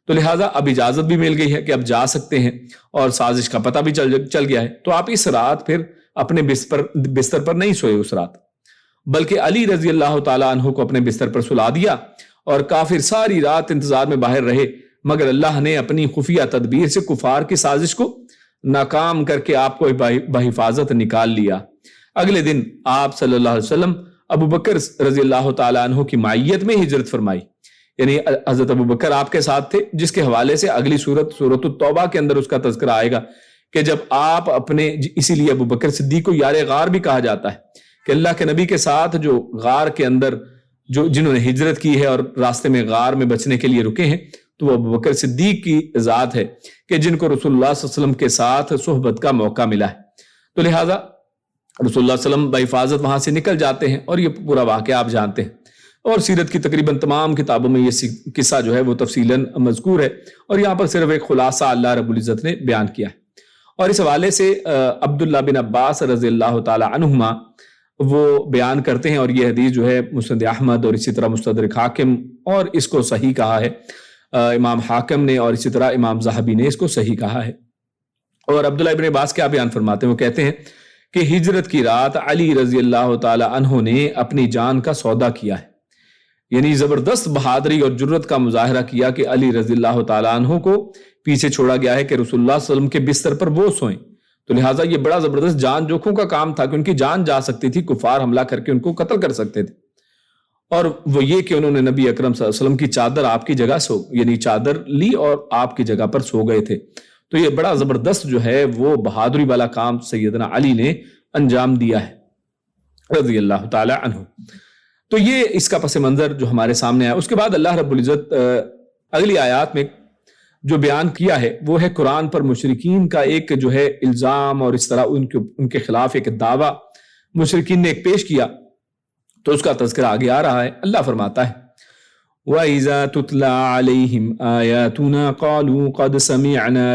Speaker 1: تو لہٰذا اب اجازت بھی مل گئی ہے کہ اب جا سکتے ہیں، اور سازش کا پتہ بھی چل گیا ہے۔ تو آپ اس رات پھر اپنے بستر پر نہیں سوئے اس رات، بلکہ علی رضی اللہ تعالیٰ عنہ کو اپنے بستر پر سلا دیا، اور کافر ساری رات انتظار میں باہر رہے، مگر اللہ نے اپنی خفیہ تدبیر سے کفار کی سازش کو ناکام کر کے آپ کو بحفاظت نکال لیا۔ اگلے دن آپ صلی اللہ علیہ وسلم ابو بکر رضی اللہ تعالیٰ عنہ کی معیت میں ہجرت فرمائی، یعنی حضرت ابو بکر آپ کے ساتھ تھے، جس کے حوالے سے اگلی سورۃ التوبہ کے اندر اس کا تذکرہ آئے گا کہ جب آپ اپنے، اسی لیے ابو بکر صدیق کو یار غار بھی کہا جاتا ہے کہ اللہ کے نبی کے ساتھ جو غار کے اندر جنہوں نے ہجرت کی ہے اور راستے میں غار میں بچنے کے لیے رکے ہیں، تو وہ ابو بکر صدیق کی ذات ہے کہ جن کو رسول اللہ صلی اللہ علیہ وسلم کے ساتھ صحبت کا موقع ملا ہے۔ تو لہٰذا رسول اللہ صلی اللہ علیہ وسلم بحفاظت وہاں سے نکل جاتے ہیں، اور یہ پورا واقعہ آپ جانتے ہیں۔ اور سیرت کی تقریباً تمام کتابوں میں یہ قصہ جو ہے وہ تفصیلاً مذکور ہے، اور یہاں پر صرف ایک خلاصہ اللہ رب العزت نے بیان کیا ہے۔ اور اس حوالے سے عبداللہ بن عباس رضی اللہ تعالی عنہما وہ بیان کرتے ہیں، اور یہ حدیث جو ہے مسند احمد اور اسی طرح مستدرک حاکم، اور اس کو صحیح کہا ہے امام حاکم نے، اور اسی طرح امام ذہبی نے اس کو صحیح کہا ہے۔ اور عبداللہ ابن عباس کیا بیان فرماتے ہیں، وہ کہتے ہیں کہ ہجرت کی رات علی رضی اللہ تعالی عنہ نے اپنی جان کا سودا کیا ہے، یعنی زبردست بہادری اور جرت کا مظاہرہ کیا کہ علی رضی اللہ تعالی عنہ کو پیچھے چھوڑا گیا ہے کہ رسول اللہ صلی اللہ علیہ وسلم کے بستر پر وہ سوئیں، تو لہٰذا یہ بڑا زبردست جان جوکھوں کا کام تھا کہ ان کی جان جا سکتی تھی، کفار حملہ کر کے ان کو قتل کر سکتے تھے۔ اور وہ یہ کہ انہوں نے نبی اکرم صلی اللہ علیہ وسلم کی چادر آپ کی جگہ یعنی چادر لی اور آپ کی جگہ پر سو گئے تھے، تو یہ بڑا زبردست جو ہے وہ بہادری والا کام سیدنا علی نے انجام دیا ہے رضی اللہ تعالی عنہ۔ تو یہ اس کا پس منظر جو ہمارے سامنے آیا۔ اس کے بعد اللہ رب العزت اگلی آیات میں جو بیان کیا ہے وہ ہے قرآن پر مشرکین کا ایک جو ہے الزام، اور اس طرح ان کے خلاف ایک دعویٰ مشرکین نے ایک پیش کیا، تو اس کا تذکرہ آگے آ رہا ہے۔ اللہ فرماتا ہے وَإِذَا تُتْلَى عَلَيْهِمْ آيَاتُنَا قَالُوا قَدْ سَمِعْنَا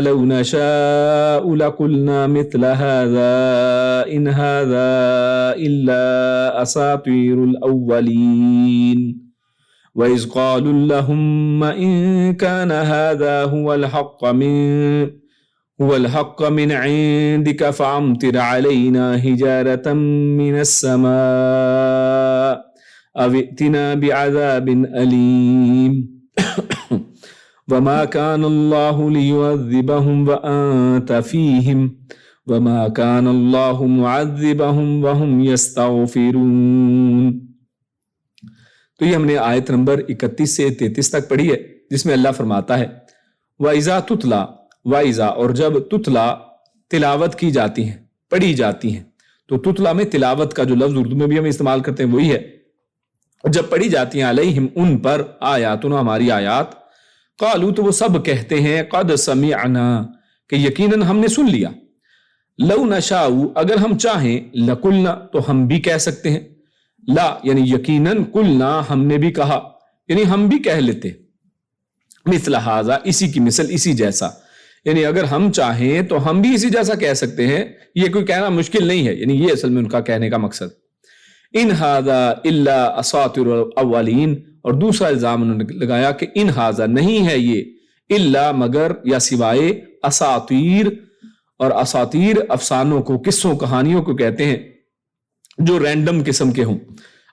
Speaker 1: لَوْ نَشَاءُ لَقُلْنَا مِثْلَ هَذَا إِنْ هَذَا إِلَّا أَسَاطِيرُ الْأَوَّلِينَ وَإِذْ قَالُوا اللَّهُمَّ إِن كَانَ هَذَا هُوَ الْحَقَّ مِنْ عِندِكَ فَأَمْطِرْ عَلَيْنَا حِجَارَةً مِّنَ السَّمَاءِ أَوْ ائْتِنَا بِعَذَابٍ أَلِيمٍ وَمَا كَانَ اللَّهُ لِيُعَذِّبَهُمْ وَأَنْتَ فِيهِمْ وَمَا كَانَ اللَّهُ مُعَذِّبَهُمْ وَهُمْ يَسْتَغْفِرُونَ۔ تو یہ ہم نے آیت نمبر 31 سے 33 تک پڑھی ہے، جس میں اللہ فرماتا ہے وَإِذَا تُتْلَى، وَإِذَا اور جب تتلا تلاوت کی جاتی ہیں، پڑھی جاتی ہیں، تو تتلا میں تلاوت کا جو لفظ اردو میں بھی ہم استعمال کرتے ہیں وہی ہے، اور جب پڑھی جاتی ہیں علیہم ان پر آیاتنا ہماری آیات، قالو تو وہ سب کہتے ہیں قد سمعنا کہ یقیناً ہم نے سن لیا، لو نشاء اگر ہم چاہیں، لقلنا تو ہم بھی کہہ سکتے ہیں، لا یعنی یقیناً، قلنا ہم نے بھی کہا یعنی ہم بھی کہہ لیتے، مثل ھذا اسی کی مثل، اسی جیسا، یعنی اگر ہم چاہیں تو ہم بھی اسی جیسا کہہ سکتے ہیں، یہ کوئی کہنا مشکل نہیں ہے، یعنی یہ اصل میں ان کا کہنے کا مقصد۔ ان ھذا الا اساطیر الاولین، اور دوسرا الزام انہوں نے لگایا کہ ان ھذا نہیں ہے یہ، الا مگر یا سوائے، اساطیر، اور اساطیر افسانوں کو، قصوں کہانیوں کو کہتے ہیں جو رینڈم قسم کے ہوں،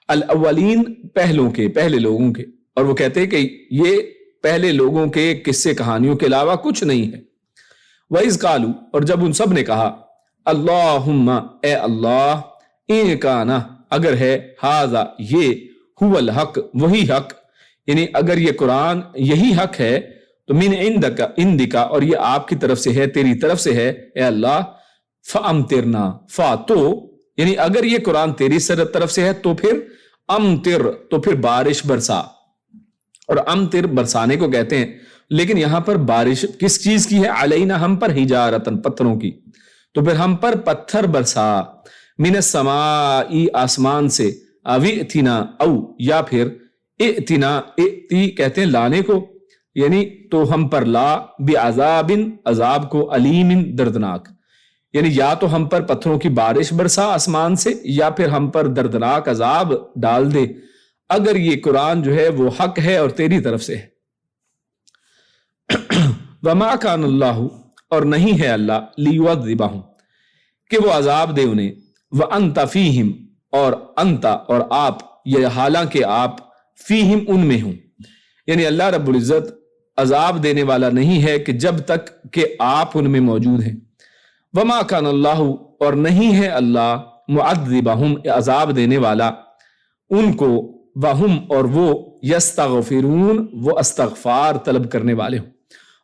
Speaker 1: الاولین پہلوں کے، پہلے لوگوں کے، اور وہ کہتے ہیں کہ یہ پہلے لوگوں کے قصے کہانیوں کے علاوہ کچھ نہیں ہے۔ وَإِذْ قَالُوا اور جب ان سب نے کہا اللہم اے اللہ، ان کانا اگر ہے، ھذا یہ، هو الحق وہی حق، یعنی اگر یہ قرآن یہی حق ہے تو من عندک اور یہ آپ کی طرف سے ہے، تیری طرف سے ہے اے اللہ، فَأَمْطِرْنَا تو یعنی اگر یہ قرآن تیری طرف سے ہے تو پھر امطر تو پھر بارش برسا، اور امطر برسانے کو کہتے ہیں، لیکن یہاں پر بارش کس چیز کی ہے، علینا ہم پر، حجارتن پتھروں کی، تو پھر ہم پر پتھر برسا، من السماء آسمان سے، او ائتنا او یا پھر ائتنا، ائتی کہتے ہیں لانے کو، یعنی تو ہم پر لا، بعذاب عذاب کو، علیم دردناک، یعنی یا تو ہم پر پتھروں کی بارش برسا آسمان سے، یا پھر ہم پر دردناک عذاب ڈال دے اگر یہ قرآن جو ہے وہ حق ہے اور تیری طرف سے ہے۔ وما کان اللہ اور نہیں ہے اللہ، لیعذبہم کہ وہ عذاب دے انہیں، وانت فیہم اور انت اور آپ، یہ حالانکہ آپ فیہم ان میں ہوں، یعنی اللہ رب العزت عذاب دینے والا نہیں ہے کہ جب تک کہ آپ ان میں موجود ہیں۔ وما کان اللہ اور نہیں ہے اللہ، معذبہم عذاب دینے والا ان کو، وہم اور وہ، یستغفرون وہ استغفار طلب کرنے والے ہوں،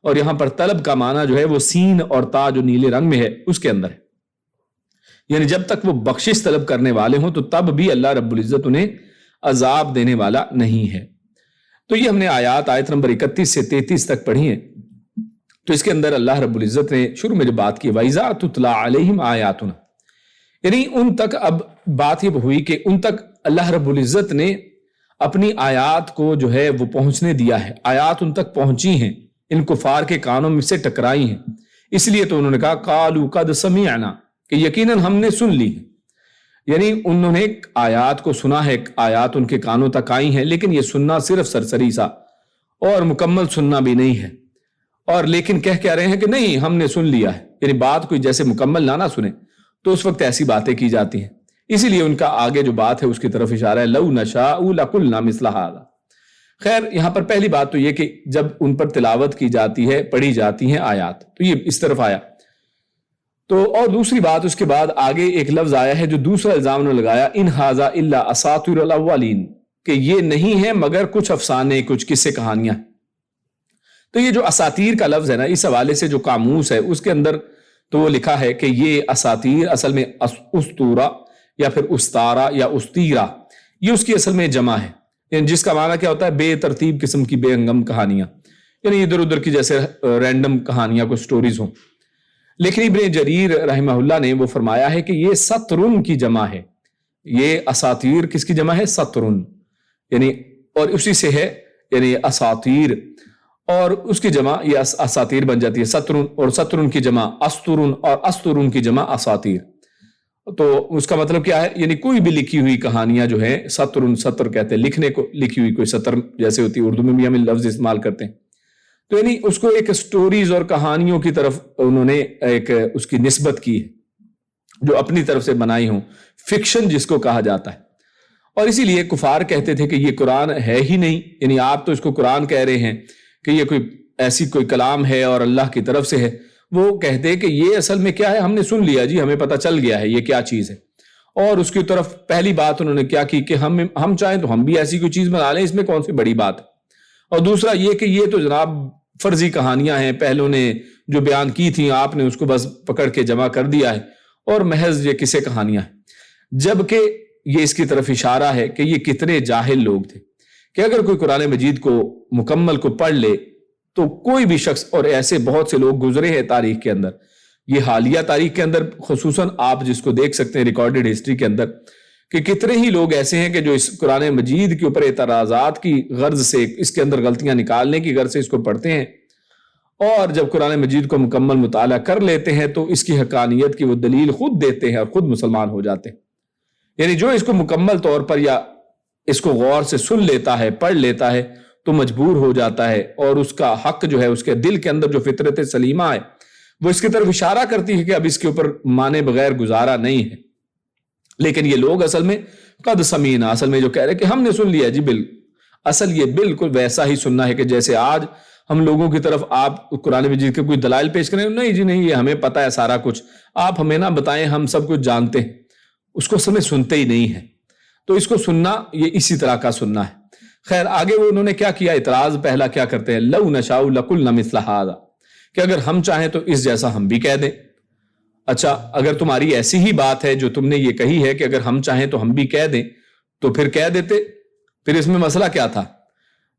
Speaker 1: اور یہاں پر طلب کا معنی جو ہے وہ سین اور تا جو نیلے رنگ میں ہے اس کے اندر ہے، یعنی جب تک وہ بخشش طلب کرنے والے ہوں تو تب بھی اللہ رب العزت انہیں عذاب دینے والا نہیں ہے۔ تو یہ ہم نے آیت نمبر 31 سے 33 تک پڑھی ہیں، تو اس کے اندر اللہ رب العزت نے شروع میں جو بات کی وَإِذَا تُتْلَى عَلَيْهِمْ آیاتنا، یعنی ان تک اب بات یہ ہوئی کہ ان تک اللہ رب العزت نے اپنی آیات کو جو ہے وہ پہنچنے دیا ہے، آیات ان تک پہنچی ہیں، ان کفار کے کانوں میں سے ٹکرائی ہیں، اس لیے تو انہوں نے کہا قالوا قد سمعنا، کہ یقیناً ہم نے سن لی، یعنی انہوں نے آیات کو سنا ہے، آیات ان کے کانوں تک آئی ہیں، لیکن یہ سننا صرف سرسری سا اور مکمل سننا بھی نہیں ہے، اور لیکن کہہ رہے ہیں کہ نہیں ہم نے سن لیا ہے، یعنی بات کوئی جیسے مکمل نہ سنے تو اس وقت ایسی باتیں کی جاتی ہیں، اسی لیے ان کا آگے جو بات ہے اس کی طرف اشارہ ہے، لو نشاء لقلنا مثل ھذا۔ خیر یہاں پر پہلی بات تو یہ کہ جب ان پر تلاوت کی جاتی ہے، پڑھی جاتی ہیں آیات، تو یہ اس طرف آیا، تو اور دوسری بات اس کے بعد آگے ایک لفظ آیا ہے جو دوسرا الزام نے لگایا، ان ھذا الا اساطیر الاولین، کہ یہ نہیں ہے مگر کچھ افسانے، کچھ قصے کہانیاں۔ تو یہ جو اساطیر کا لفظ ہے نا، اس حوالے سے جو قاموس ہے اس کے اندر تو وہ لکھا ہے کہ یہ اساطیر اصل میں اسطورہ یا پھر استارہ یا استیرہ، یہ اس کی اصل میں جمع ہے، یعنی جس کا معنی کیا ہوتا ہے، بے ترتیب قسم کی بے انگم کہانیاں، یعنی ادھر ادھر کی جیسے رینڈم کہانیاں، کوئی سٹوریز ہوں۔ لیکن ابن جریر رحمہ اللہ نے وہ فرمایا ہے کہ یہ سطرن کی جمع ہے، یہ اساطیر کس کی جمع ہے، سطرن، یعنی اور اسی سے ہے یعنی اساطیر، اور اس کی جمع یہ اساطیر بن جاتی ہے سطرن، اور سطرن کی جمع استرن، اور استرن کی جمع اساطیر۔ تو اس کا مطلب کیا ہے، یعنی کوئی بھی لکھی ہوئی کہانیاں جو ہیں، سطرن، سطر کہتے ہیں لکھنے کو، لکھی ہوئی کوئی سطر جیسے ہوتی ہے، اردو میں بھی ہم لفظ استعمال کرتے ہیں، تو یعنی اس کو ایک سٹوریز اور کہانیوں کی طرف انہوں نے ایک اس کی نسبت کی ہے جو اپنی طرف سے بنائی ہوں، فکشن جس کو کہا جاتا ہے۔ اور اسی لیے کفار کہتے تھے کہ یہ قرآن ہے ہی نہیں، یعنی آپ تو اس کو قرآن کہہ رہے ہیں کہ یہ کوئی ایسی کوئی کلام ہے اور اللہ کی طرف سے ہے، وہ کہتے کہ یہ اصل میں کیا ہے، ہم نے سن لیا جی، ہمیں پتہ چل گیا ہے یہ کیا چیز ہے۔ اور اس کی طرف پہلی بات انہوں نے کیا کی کہ ہم چاہیں تو ہم بھی ایسی کوئی چیز بنا لیں، اس میں کون سی بڑی بات ہے۔ اور دوسرا یہ کہ یہ تو جناب فرضی کہانیاں ہیں، پہلوں نے جو بیان کی تھیں آپ نے اس کو بس پکڑ کے جمع کر دیا ہے، اور محض یہ قصے کہانیاں ہیں، جبکہ یہ اس کی طرف اشارہ ہے کہ یہ کتنے جاہل لوگ تھے کہ اگر کوئی قرآن مجید کو مکمل کو پڑھ لے تو کوئی بھی شخص، اور ایسے بہت سے لوگ گزرے ہیں تاریخ کے اندر، یہ حالیہ تاریخ کے اندر خصوصاً آپ جس کو دیکھ سکتے ہیں ریکارڈڈ ہسٹری کے اندر، کہ کتنے ہی لوگ ایسے ہیں کہ جو اس قرآن مجید کے اوپر اعتراضات کی غرض سے، اس کے اندر غلطیاں نکالنے کی غرض سے اس کو پڑھتے ہیں، اور جب قرآن مجید کو مکمل مطالعہ کر لیتے ہیں تو اس کی حقانیت کی وہ دلیل خود دیتے ہیں اور خود مسلمان ہو جاتے ہیں۔ یعنی جو اس کو مکمل طور پر یا اس کو غور سے سن لیتا ہے، پڑھ لیتا ہے، تو مجبور ہو جاتا ہے، اور اس کا حق جو ہے، اس کے دل کے اندر جو فطرت سلیمہ ہے وہ اس کی طرف اشارہ کرتی ہے کہ اب اس کے اوپر مانے بغیر گزارا نہیں ہے۔ لیکن یہ لوگ اصل میں قد سمینا، اصل میں جو کہہ رہے ہیں کہ ہم نے سن لیا جی، اصل یہ بالکل ویسا ہی سننا ہے کہ جیسے آج ہم لوگوں کی طرف آپ قرآن مجید کے کوئی دلائل پیش کریں، نہیں جی نہیں، یہ ہمیں پتہ ہے سارا کچھ، آپ ہمیں نہ بتائیں، ہم سب کچھ جانتے ہیں، اس کو سمجھ سنتے ہی نہیں ہے۔ تو اس کو سننا یہ اسی طرح کا سننا ہے۔ خیر آگے وہ انہوں نے کیا کیا، اعتراض پہلا کیا کرتے ہیں، لو نشاء لقلنا مثل ھذا، کہ اگر ہم چاہیں تو اس جیسا ہم بھی کہہ دیں۔ اچھا اگر تمہاری ایسی ہی بات ہے جو تم نے یہ کہی ہے کہ اگر ہم چاہیں تو ہم بھی کہہ دیں، تو پھر کہہ دیتے، پھر اس میں مسئلہ کیا تھا؟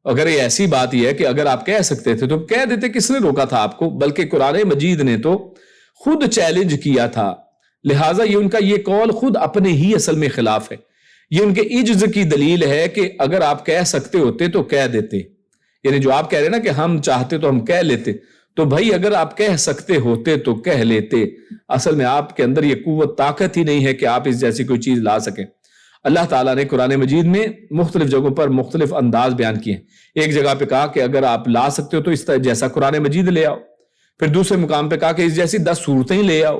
Speaker 1: اگر یہ ایسی بات ہی ہے کہ اگر آپ کہہ سکتے تھے تو کہہ دیتے، کس نے روکا تھا آپ کو؟ بلکہ قرآن مجید نے تو خود چیلنج کیا تھا، لہٰذا یہ ان کا یہ قول خود اپنے ہی اصل میں خلاف ہے، یہ ان کے عجز کی دلیل ہے کہ اگر آپ کہہ سکتے ہوتے تو کہہ دیتے، یعنی جو آپ کہہ رہے ہیں نا کہ ہم چاہتے تو ہم کہہ لیتے، تو بھائی اگر آپ کہہ سکتے ہوتے تو کہہ لیتے، اصل میں آپ کے اندر یہ قوت طاقت ہی نہیں ہے کہ آپ اس جیسی کوئی چیز لا سکیں۔ اللہ تعالیٰ نے قرآن مجید میں مختلف جگہوں پر مختلف انداز بیان کیے ہیں، ایک جگہ پہ کہا کہ اگر آپ لا سکتے ہو تو اس طرح جیسا قرآن مجید لے آؤ، پھر دوسرے مقام پہ کہا کہ اس جیسی 10 صورتیں ہی لے آؤ،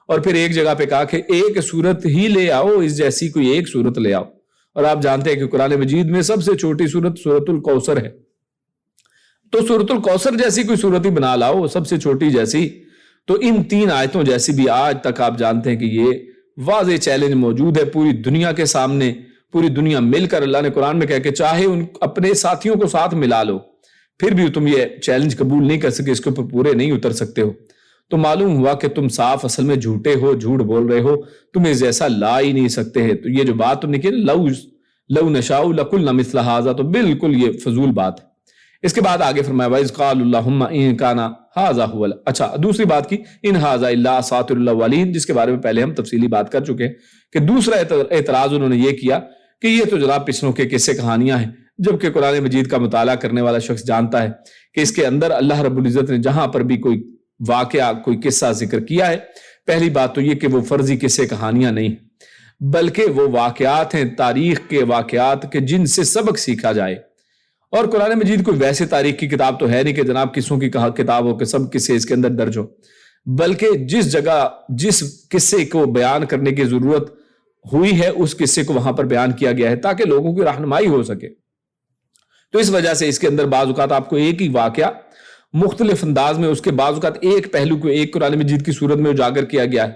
Speaker 1: اور پھر ایک جگہ پہ کہا کہ ایک صورت ہی لے آؤ، اس جیسی کوئی ایک صورت لے آؤ۔ اور آپ جانتے ہیں کہ قرآن مجید میں سب سے چھوٹی صورت سورۃ الکوثر ہے، تو سورۃ الکوثر جیسی کوئی صورت ہی بنا لاؤ، سب سے چھوٹی جیسی۔ تو ان 3 آیتوں جیسی بھی آج تک آپ جانتے ہیں کہ یہ واضح چیلنج موجود ہے پوری دنیا کے سامنے، پوری دنیا مل کر اللہ نے قرآن میں کہا کہ چاہے ان اپنے ساتھیوں کو ساتھ ملا لو، پھر بھی تم یہ چیلنج قبول نہیں کر سکے، اس کے اوپر پورے نہیں اتر سکتے ہو، تو معلوم ہوا کہ تم صاف اصل میں جھوٹے ہو، جھوٹ بول رہے ہو، تم اس جیسا لا ہی نہیں سکتے ہیں۔ تو یہ جو بات تم نے کی لو نشاء لقلنا مثل ھذا، تو بالکل یہ فضول بات ہے۔ اس کے بعد آگے فرمایا وَإِذْ قَالُوا اللَّهُمَّ إِن كَانَ هَذَا هُوَ اچھا دوسری بات کی ان هَذَا إِلَّا أَسَاطِيرُ الْأَوَّلِينَ، جس کے بارے میں پہلے ہم تفصیلی بات کر چکے ہیں کہ دوسرا اعتراض انہوں نے یہ کیا کہ یہ تو جناب پچھلوں کے قصے کہانیاں ہیں، جبکہ قرآن مجید کا مطالعہ کرنے والا شخص جانتا ہے کہ اس کے اندر اللہ رب العزت نے جہاں پر بھی کوئی واقعہ کوئی قصہ ذکر کیا ہے، پہلی بات تو یہ کہ وہ فرضی قصے کہانیاں نہیں بلکہ وہ واقعات ہیں، تاریخ کے واقعات کے جن سے سبق سیکھا جائے۔ اور قرآن مجید کوئی ویسے تاریخ کی کتاب تو ہے نہیں کہ جناب قصوں کی کتاب ہو کہ سب قصے اس کے اندر درج ہو، بلکہ جس جگہ جس قصے کو بیان کرنے کی ضرورت ہوئی ہے اس قصے کو وہاں پر بیان کیا گیا ہے تاکہ لوگوں کی رہنمائی ہو سکے۔ تو اس وجہ سے اس کے اندر بعض اوقات آپ کو ایک ہی واقعہ مختلف انداز میں اس کے بعض اوقات ایک پہلو کو ایک قرآن مجید کی صورت میں اجاگر کیا گیا ہے،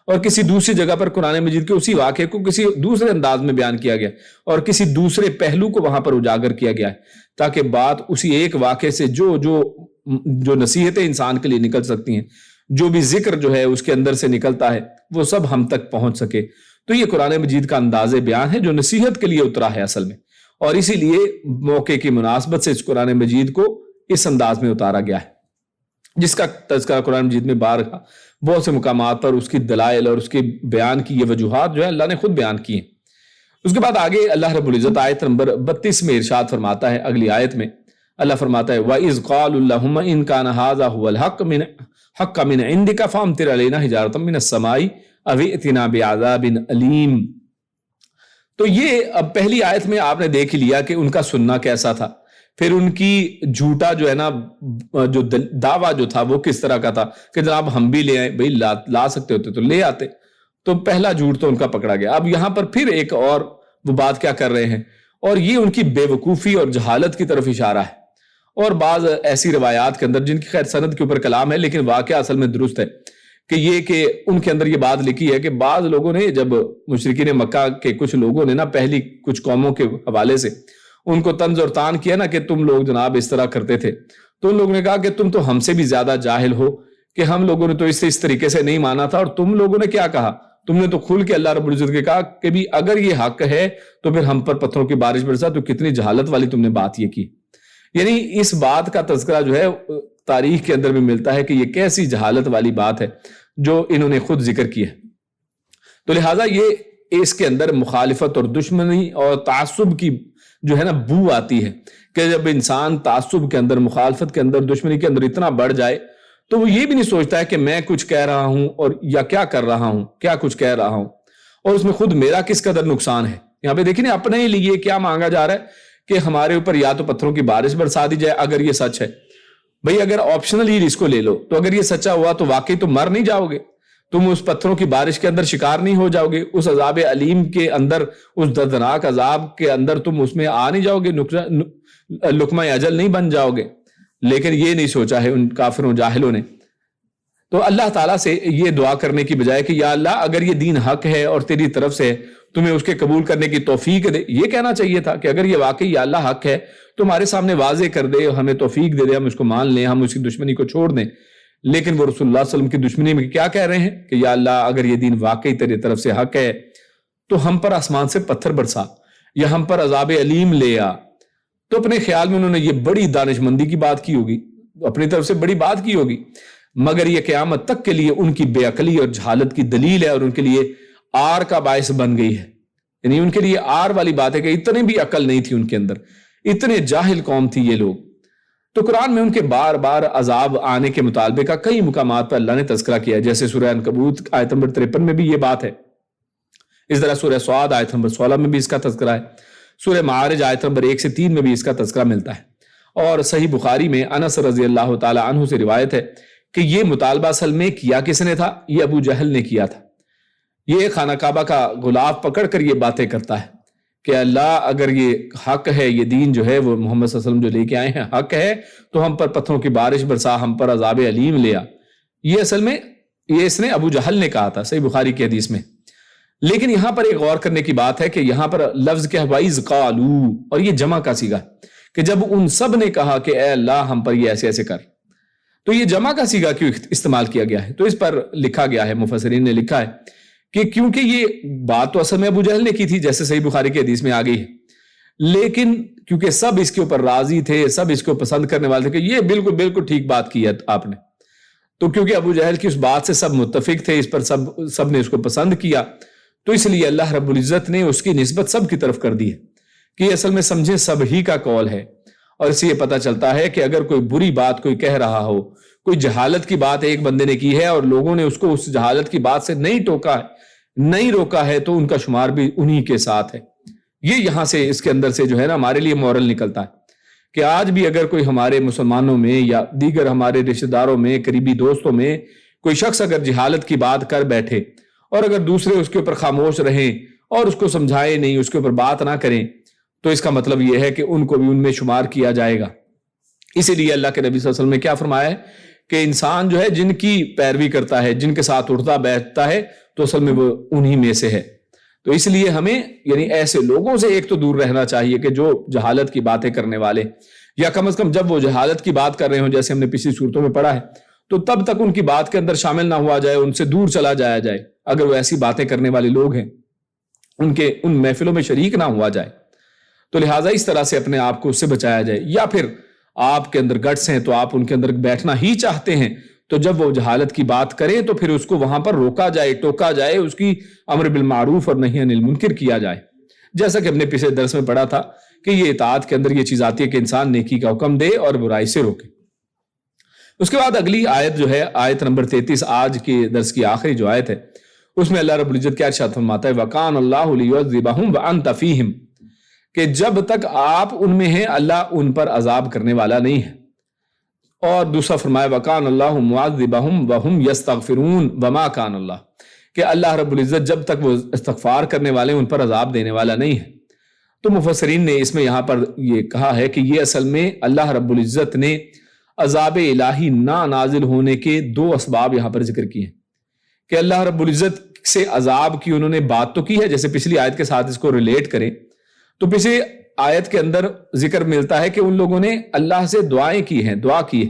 Speaker 1: اور کسی دوسری جگہ پر قرآن مجید کے اسی واقعے کو کسی دوسرے انداز میں بیان کیا گیا اور کسی دوسرے پہلو کو وہاں پر اجاگر کیا گیا ہے تاکہ بات اسی ایک واقعے سے جو نصیحتیں انسان کے لیے نکل سکتی ہیں، جو بھی ذکر جو ہے اس کے اندر سے نکلتا ہے وہ سب ہم تک پہنچ سکے۔ تو یہ قرآن مجید کا انداز بیان ہے جو نصیحت کے لیے اترا ہے اصل میں، اور اسی لیے موقع کی مناسبت سے اس قرآن مجید کو اس انداز میں اتارا گیا ہے، جس کا تذکرہ قرآن مجید میں بارہا بہت سے مقامات پر اس کی دلائل اور اس کی بیان کی یہ وجوہات جو ہے اللہ نے خود بیان کی ہیں۔ اس کے بعد آگے اللہ رب العزت آیت نمبر 32 میں ارشاد فرماتا ہے، اگلی آیت میں اللہ فرماتا ہے وَإِذْ قَالُوا اللَّهُمَّ إِن كَانَ هَذَا هُوَ الْحَقَّ مِنْ عِنْدِكَ فَأَمْطِرْ عَلَيْنَا حِجَارَةً مِنَ السَّمَاءِ أَوْ ائْتِنَا بِعَذَابٍ أَلِيمٍ۔ تو یہ اب پہلی آیت میں آپ نے دیکھ لیا کہ ان کا سننا کیسا تھا، پھر ان کی جھوٹا جو ہے نا جو دعویٰ جو تھا وہ کس طرح کا تھا کہ جناب ہم بھی لے آئیں، بھئی لا سکتے ہوتے تو لے آتے، تو پہلا جھوٹ تو ان کا پکڑا گیا۔ اب یہاں پر پھر ایک اور وہ بات کیا کر رہے ہیں، اور یہ ان کی بے وقوفی اور جہالت کی طرف اشارہ ہے، اور بعض ایسی روایات کے اندر جن کی خیر سند کے اوپر کلام ہے لیکن واقعہ اصل میں درست ہے کہ ان کے اندر یہ بات لکھی ہے کہ بعض لوگوں نے جب مشرکین مکہ کے کچھ لوگوں نے نا پہلی کچھ قوموں کے حوالے سے ان کو طنز اور طعن کیا نا کہ تم لوگ جناب اس طرح کرتے تھے، تو ان لوگوں نے کہا کہ تم تو ہم سے بھی زیادہ جاہل ہو کہ ہم لوگوں نے تو اس طریقے سے نہیں مانا تھا، اور تم لوگوں نے کیا کہا، تم نے تو کھل کے اللہ رب العزت کے کہا کہ بھی اگر یہ حق ہے تو پھر ہم پر پتھروں کی بارش برسا، تو کتنی جہالت والی تم نے بات یہ کی۔ یعنی اس بات کا تذکرہ جو ہے تاریخ کے اندر بھی ملتا ہے کہ یہ کیسی جہالت والی بات ہے جو انہوں نے خود ذکر کی ہے۔ تو لہٰذا یہ اس کے اندر مخالفت اور دشمنی اور تعصب کی جو ہے نا بو آتی ہے کہ جب انسان تعصب کے اندر، مخالفت کے اندر، دشمنی کے اندر اتنا بڑھ جائے تو وہ یہ بھی نہیں سوچتا ہے کہ میں کچھ کہہ رہا ہوں اور یا کیا کر رہا ہوں، کیا کچھ کہہ رہا ہوں، اور اس میں خود میرا کس قدر نقصان ہے۔ یہاں پہ دیکھیں اپنے لیے کیا مانگا جا رہا ہے کہ ہمارے اوپر یا تو پتھروں کی بارش برسا دی جائے اگر یہ سچ ہے۔ بھئی اگر آپشنل ہی اس کو لے لو تو اگر یہ سچا ہوا تو واقعی تم مر نہیں جاؤ گے، تم اس پتھروں کی بارش کے اندر شکار نہیں ہو جاؤ گے، اس عذاب علیم کے اندر، اس دردناک عذاب کے اندر تم اس میں آ نہیں جاؤ گے، لقمہ اجل نہیں بن جاؤ گے۔ لیکن یہ نہیں سوچا ہے ان کافروں جاہلوں نے۔ تو اللہ تعالیٰ سے یہ دعا کرنے کی بجائے کہ یا اللہ اگر یہ دین حق ہے اور تیری طرف سے تمہیں اس کے قبول کرنے کی توفیق دے، یہ کہنا چاہیے تھا کہ اگر یہ واقعی یا اللہ حق ہے تو ہمارے سامنے واضح کر دے، ہمیں توفیق دے دے، ہم اس کو مان لیں، ہم اس کی دشمنی کو چھوڑ دیں۔ لیکن وہ رسول اللہ صلی اللہ علیہ وسلم کی دشمنی میں کیا کہہ رہے ہیں کہ یا اللہ اگر یہ دین واقعی تیری طرف سے حق ہے تو ہم پر آسمان سے پتھر برسا یا ہم پر عذاب علیم لے آ۔ تو اپنے خیال میں انہوں نے یہ بڑی دانش مندی کی بات کی ہوگی، اپنی طرف سے بڑی بات کی ہوگی، مگر یہ قیامت تک کے لیے ان کی بے عقلی اور جہالت کی دلیل ہے اور ان کے لیے آر کا باعث بن گئی ہے۔ یعنی ان کے لیے آر والی بات ہے کہ اتنی بھی عقل نہیں تھی ان کے اندر، اتنے جاہل قوم تھی یہ لوگ۔ تو قرآن میں ان کے بار بار عذاب آنے کے مطالبے کا کئی مقامات پر اللہ نے تذکرہ کیا ہے، جیسے سورہ عنکبوت آیت نمبر 53 میں بھی یہ بات ہے، اس طرح سورہ صاد آیت نمبر 16 میں بھی اس کا تذکرہ ہے، سورہ معارج آیت نمبر 1 سے 3 میں بھی اس کا تذکرہ ملتا ہے، اور صحیح بخاری میں انس رضی اللہ تعالی عنہ سے روایت ہے کہ یہ مطالبہ اصل میں کیا کس نے تھا؟ یہ ابو جہل نے کیا تھا۔ یہ خانہ کعبہ کا غلاف پکڑ کر یہ باتیں کرتا ہے کہ اللہ اگر یہ حق ہے، یہ دین جو ہے وہ محمد صلی اللہ علیہ وسلم جو لے کے آئے ہیں حق ہے تو ہم پر پتھروں کی بارش برسا، ہم پر عذاب علیم لیا۔ یہ اصل میں یہ اس نے ابو جہل نے کہا تھا صحیح بخاری کی حدیث میں۔ لیکن یہاں پر ایک غور کرنے کی بات ہے کہ یہاں پر لفظ کیا ہے؟ وَإِذْ قَالُوا، اور یہ جمع کا صیغہ کہ جب ان سب نے کہا کہ اے اللہ ہم پر یہ ایسے ایسے کر، تو یہ جمع کا صیغہ کیوں استعمال کیا گیا ہے؟ تو اس پر لکھا گیا ہے، مفسرین نے لکھا ہے کہ کیونکہ یہ بات تو اصل میں ابو جہل نے کی تھی، جیسے صحیح بخاری کی حدیث میں آ گئی ہے، لیکن کیونکہ سب اس کے اوپر راضی تھے، سب اس کو پسند کرنے والے تھے کہ یہ بالکل بالکل ٹھیک بات کی ہے آپ نے، تو کیونکہ ابو جہل کی اس بات سے سب متفق تھے، اس پر سب نے اس کو پسند کیا، تو اس لیے اللہ رب العزت نے اس کی نسبت سب کی طرف کر دی ہے کہ یہ اصل میں سمجھے سب ہی کا قول ہے۔ اور اس سے یہ پتہ چلتا ہے کہ اگر کوئی بری بات کوئی کہہ رہا ہو، کوئی جہالت کی بات ایک بندے نے کی ہے اور لوگوں نے اس کو اس جہالت کی بات سے نہیں ٹوکا ہے، نہیں روکا ہے، تو ان کا شمار بھی انہی کے ساتھ ہے۔ یہ یہاں سے اس کے اندر سے جو ہے نا ہمارے لیے مورل نکلتا ہے کہ آج بھی اگر کوئی ہمارے مسلمانوں میں یا دیگر ہمارے رشتہ داروں میں، قریبی دوستوں میں کوئی شخص اگر جہالت کی بات کر بیٹھے اور اگر دوسرے اس کے اوپر خاموش رہیں اور اس کو سمجھائے نہیں، اس کے اوپر بات نہ کریں، تو اس کا مطلب یہ ہے کہ ان کو بھی ان میں شمار کیا جائے گا۔ اسی لیے اللہ کے نبی صلی اللہ علیہ وسلم نے کیا فرمایا ہے کہ انسان جو ہے جن کی پیروی کرتا ہے، جن کے ساتھ اٹھتا بیٹھتا ہے، تو اصل میں وہ انہی میں سے ہے۔ تو اس لیے ہمیں یعنی ایسے لوگوں سے ایک تو دور رہنا چاہیے کہ جو جہالت کی باتیں کرنے والے، یا کم از کم جب وہ جہالت کی بات کر رہے ہوں، جیسے ہم نے پچھلی صورتوں میں پڑھا ہے، تو تب تک ان کی بات کے اندر شامل نہ ہوا جائے، ان سے دور چلا جایا جائے۔ اگر وہ ایسی باتیں کرنے والے لوگ ہیں، ان محفلوں میں شریک نہ ہوا جائے، تو لہٰذا اس طرح سے اپنے آپ کو اس سے بچایا جائے۔ یا پھر آپ کے اندر گٹس ہیں تو آپ ان کے اندر بیٹھنا ہی چاہتے ہیں، تو جب وہ جہالت کی بات کریں تو پھر اس کو وہاں پر روکا جائے، ٹوکا جائے، اس کی امر بالمعروف اور نہی عن المنکر کیا جائے، جیسا کہ ہم نے پچھلے درس میں پڑھا تھا کہ یہ اطاعت کے اندر یہ چیز آتی ہے کہ انسان نیکی کا حکم دے اور برائی سے روکے۔ اس کے بعد اگلی آیت جو ہے، آیت نمبر 33، آج کے درس کی آخری جو آیت ہے، اس میں اللہ رب العزت کیا ارشاد فرماتا ہے، وَقَانَ اللَّهُ لِيُعَذِّبَهُمْ وَأَنْتَ فِيهِمْ، کہ جب تک آپ ان میں ہیں اللہ ان پر عذاب کرنے والا نہیں ہے۔ اور دوسرا فرمایا وَقَانَ اللَّهُ مُعَذِّبَهُمْ وَهُمْ يَسْتَغْفِرُونَ وَمَا كَانَ اللَّهُ، کہ اللہ رب العزت جب تک وہ استغفار کرنے والے ان پر عذاب دینے والا نہیں ہے۔ تو مفسرین نے اس میں یہاں پر یہ کہا ہے کہ یہ اصل میں اللہ رب العزت نے عذاب الہی نہ نازل ہونے کے دو اسباب یہاں پر ذکر کیے ہیں، کہ اللہ رب العزت سے عذاب کی انہوں نے بات تو کی ہے، جیسے پچھلی آیت کے ساتھ اس کو ریلیٹ کریں تو پچھلی آیت کے اندر ذکر ملتا ہے کہ ان لوگوں نے اللہ سے دعائیں کی ہیں، دعا کی ہے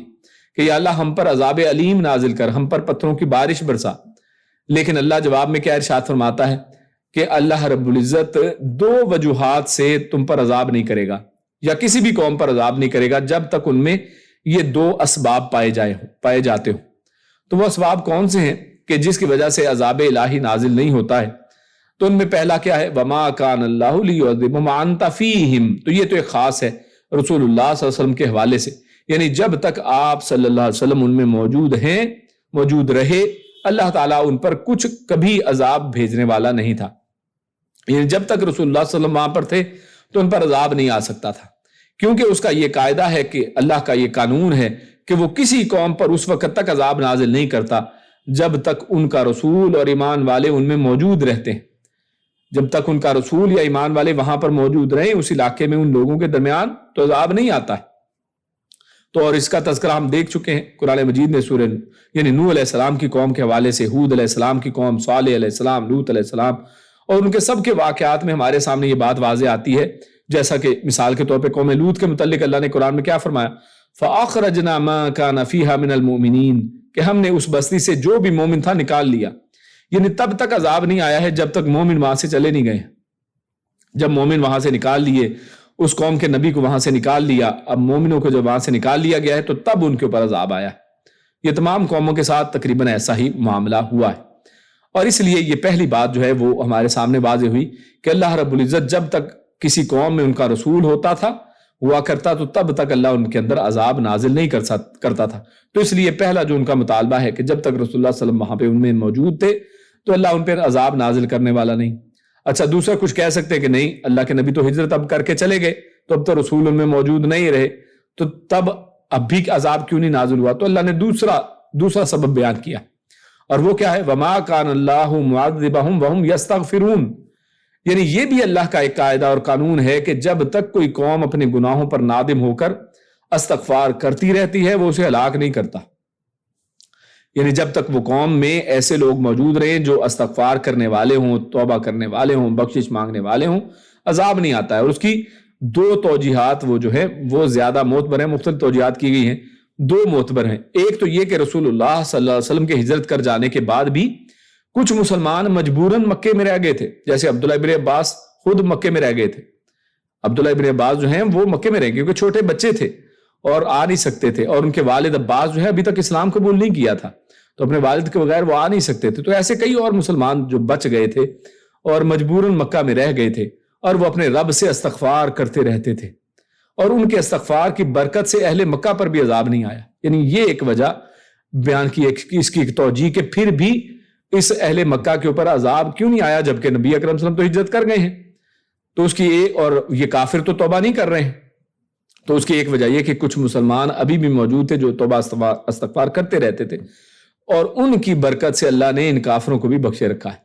Speaker 1: کہ یا اللہ ہم پر عذاب علیم نازل کر، ہم پر پتھروں کی بارش برسا۔ لیکن اللہ جواب میں کیا ارشاد فرماتا ہے کہ اللہ رب العزت دو وجوہات سے تم پر عذاب نہیں کرے گا، یا کسی بھی قوم پر عذاب نہیں کرے گا جب تک ان میں یہ دو اسباب پائے جاتے ہوں۔ تو وہ اسباب کون سے ہیں کہ جس کی وجہ سے عذاب الہی نازل نہیں ہوتا ہے؟ تو ان میں پہلا کیا ہے، وَمَا كَانَ اللَّهُ لِيُعَذِّبَهُمْ وَأَنْتَ فِيهِمْ، تو یہ تو ایک خاص ہے رسول اللہ صلی اللہ علیہ وسلم کے حوالے سے، یعنی جب تک آپ صلی اللہ علیہ وسلم ان میں موجود ہیں، موجود رہے، اللہ تعالیٰ ان پر کچھ کبھی عذاب بھیجنے والا نہیں تھا۔ یعنی جب تک رسول اللہ صلی اللہ علیہ وسلم وہاں پر تھے تو ان پر عذاب نہیں آ سکتا تھا، کیونکہ اس کا یہ قاعدہ ہے کہ اللہ کا یہ قانون ہے کہ وہ کسی قوم پر اس وقت تک عذاب نازل نہیں کرتا جب تک ان کا رسول اور ایمان والے ان میں موجود رہتے ہیں۔ جب تک ان کا رسول یا ایمان والے وہاں پر موجود رہیں اس علاقے میں، ان لوگوں کے درمیان، تو عذاب نہیں آتا ہے۔ تو اور اس کا تذکرہ ہم دیکھ چکے ہیں قرآن مجید میں، سورہ یعنی نوح علیہ السلام کی قوم کے حوالے سے، ہود علیہ السلام کی قوم، صالح علیہ السلام، لوط علیہ السلام، اور ان کے سب کے واقعات میں ہمارے سامنے یہ بات واضح آتی ہے، جیسا کہ مثال کے طور پہ قوم لوط کے متعلق اللہ نے قرآن میں کیا فرمایا، فَأَخْرَجْنَا مَا كَانَ فِيهَا مِنَ الْمُؤْمِنِينَ، کہ ہم نے اس بستی سے جو بھی مومن تھا نکال لیا۔ یعنی تب تک عذاب نہیں آیا ہے جب تک مومن وہاں سے چلے نہیں گئے۔ جب مومن وہاں سے نکال لیے، اس قوم کے نبی کو وہاں سے نکال لیا، اب مومنوں کو جب وہاں سے نکال لیا گیا ہے تو تب ان کے اوپر عذاب آیا ہے۔ یہ تمام قوموں کے ساتھ تقریباً ایسا ہی معاملہ ہوا ہے، اور اس لیے یہ پہلی بات جو ہے وہ ہمارے سامنے واضح ہوئی کہ اللہ رب العزت جب تک کسی قوم میں ان کا رسول ہوتا تھا، ہوا کرتا، تو تب تک اللہ ان کے اندر عذاب نازل نہیں کرتا تھا۔ تو اس لیے پہلا جو ان کا مطالبہ ہے کہ جب تک رسول اللہ صلی اللہ علیہ وسلم وہاں پہ ان میں موجود تھے تو اللہ ان پر عذاب نازل کرنے والا نہیں۔ اچھا، دوسرا کچھ کہہ سکتے ہیں کہ نہیں، اللہ کے نبی تو ہجرت اب کر کے چلے گئے تو اب تو رسول ان میں موجود نہیں رہے، تو تب اب بھی عذاب کیوں نہیں نازل ہوا؟ تو اللہ نے دوسرا سبب بیان کیا، اور وہ کیا ہے، وَمَا كَانَ اللَّهُ مُعَذِّبَهُمْ وَهُمْ يَسْتَغْفِرُونَ، یعنی یہ بھی اللہ کا ایک قاعدہ اور قانون ہے کہ جب تک کوئی قوم اپنے گناہوں پر نادم ہو کر استغفار کرتی رہتی ہے وہ اسے ہلاک نہیں کرتا۔ یعنی جب تک وہ قوم میں ایسے لوگ موجود رہیں جو استغفار کرنے والے ہوں، توبہ کرنے والے ہوں، بخشش مانگنے والے ہوں، عذاب نہیں آتا ہے۔ اور اس کی دو توجیحات وہ جو ہے وہ زیادہ معتبر ہیں، مختلف توجیحات کی گئی ہیں، دو معتبر ہیں۔ ایک تو یہ کہ رسول اللہ صلی اللہ علیہ وسلم کے ہجرت کر جانے کے بعد بھی کچھ مسلمان مجبوراً مکے میں رہ گئے تھے، جیسے عبداللہ ابن عباس خود مکے میں رہ گئے تھے، عبداللہ ابن عباس جو ہیں وہ مکے میں رہے کیونکہ چھوٹے بچے تھے اور آ نہیں سکتے تھے، اور ان کے والد عباس جو ہے ابھی تک اسلام قبول نہیں کیا تھا، تو اپنے والد کے بغیر وہ آ نہیں سکتے تھے. تو ایسے کئی اور مسلمان جو بچ گئے تھے اور مجبوراً مکہ میں رہ گئے تھے، اور وہ اپنے رب سے استغفار کرتے رہتے تھے، اور ان کے استغفار کی برکت سے اہل مکہ پر بھی عذاب نہیں آیا. یعنی یہ ایک وجہ بیان کی اس کی ایک توجیہ کہ پھر بھی اس اہل مکہ کے اوپر عذاب کیوں نہیں آیا جبکہ نبی اکرم صلی اللہ علیہ وسلم تو ہجرت کر گئے ہیں. تو اس کی ایک، اور یہ کافر تو توبہ نہیں کر رہے ہیں، تو اس کی ایک وجہ یہ کہ کچھ مسلمان ابھی بھی موجود تھے جو توبہ استغفار کرتے رہتے تھے، اور ان کی برکت سے اللہ نے ان کافروں کو بھی بخشے رکھا ہے.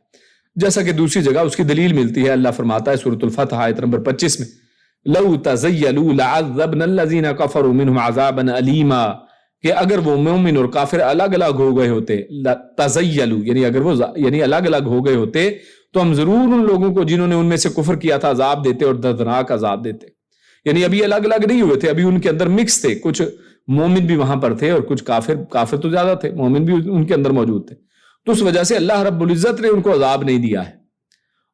Speaker 1: جیسا کہ دوسری جگہ اس کی دلیل ملتی ہے، اللہ فرماتا ہے سورۃ الفتح آیت نمبر 25 میں، لو تزیلوا لعذبنا الذین کفروا منهم عذابا الیما، کہ اگر وہ مومن اور کافر الگ الگ ہو گئے ہوتے، تزیلوا یعنی اگر وہ الگ الگ ہو گئے ہوتے تو ہم ضرور ان لوگوں کو جنہوں نے ان میں سے کفر کیا تھا عذاب دیتے، اور دردناک عذاب دیتے. یعنی ابھی الگ الگ نہیں ہوئے تھے، ابھی ان کے اندر مکس تھے، کچھ مومن بھی وہاں پر تھے اور کچھ کافر تو زیادہ تھے، مومن بھی ان کے اندر موجود تھے. تو اس وجہ سے اللہ رب العزت نے ان کو عذاب نہیں دیا ہے.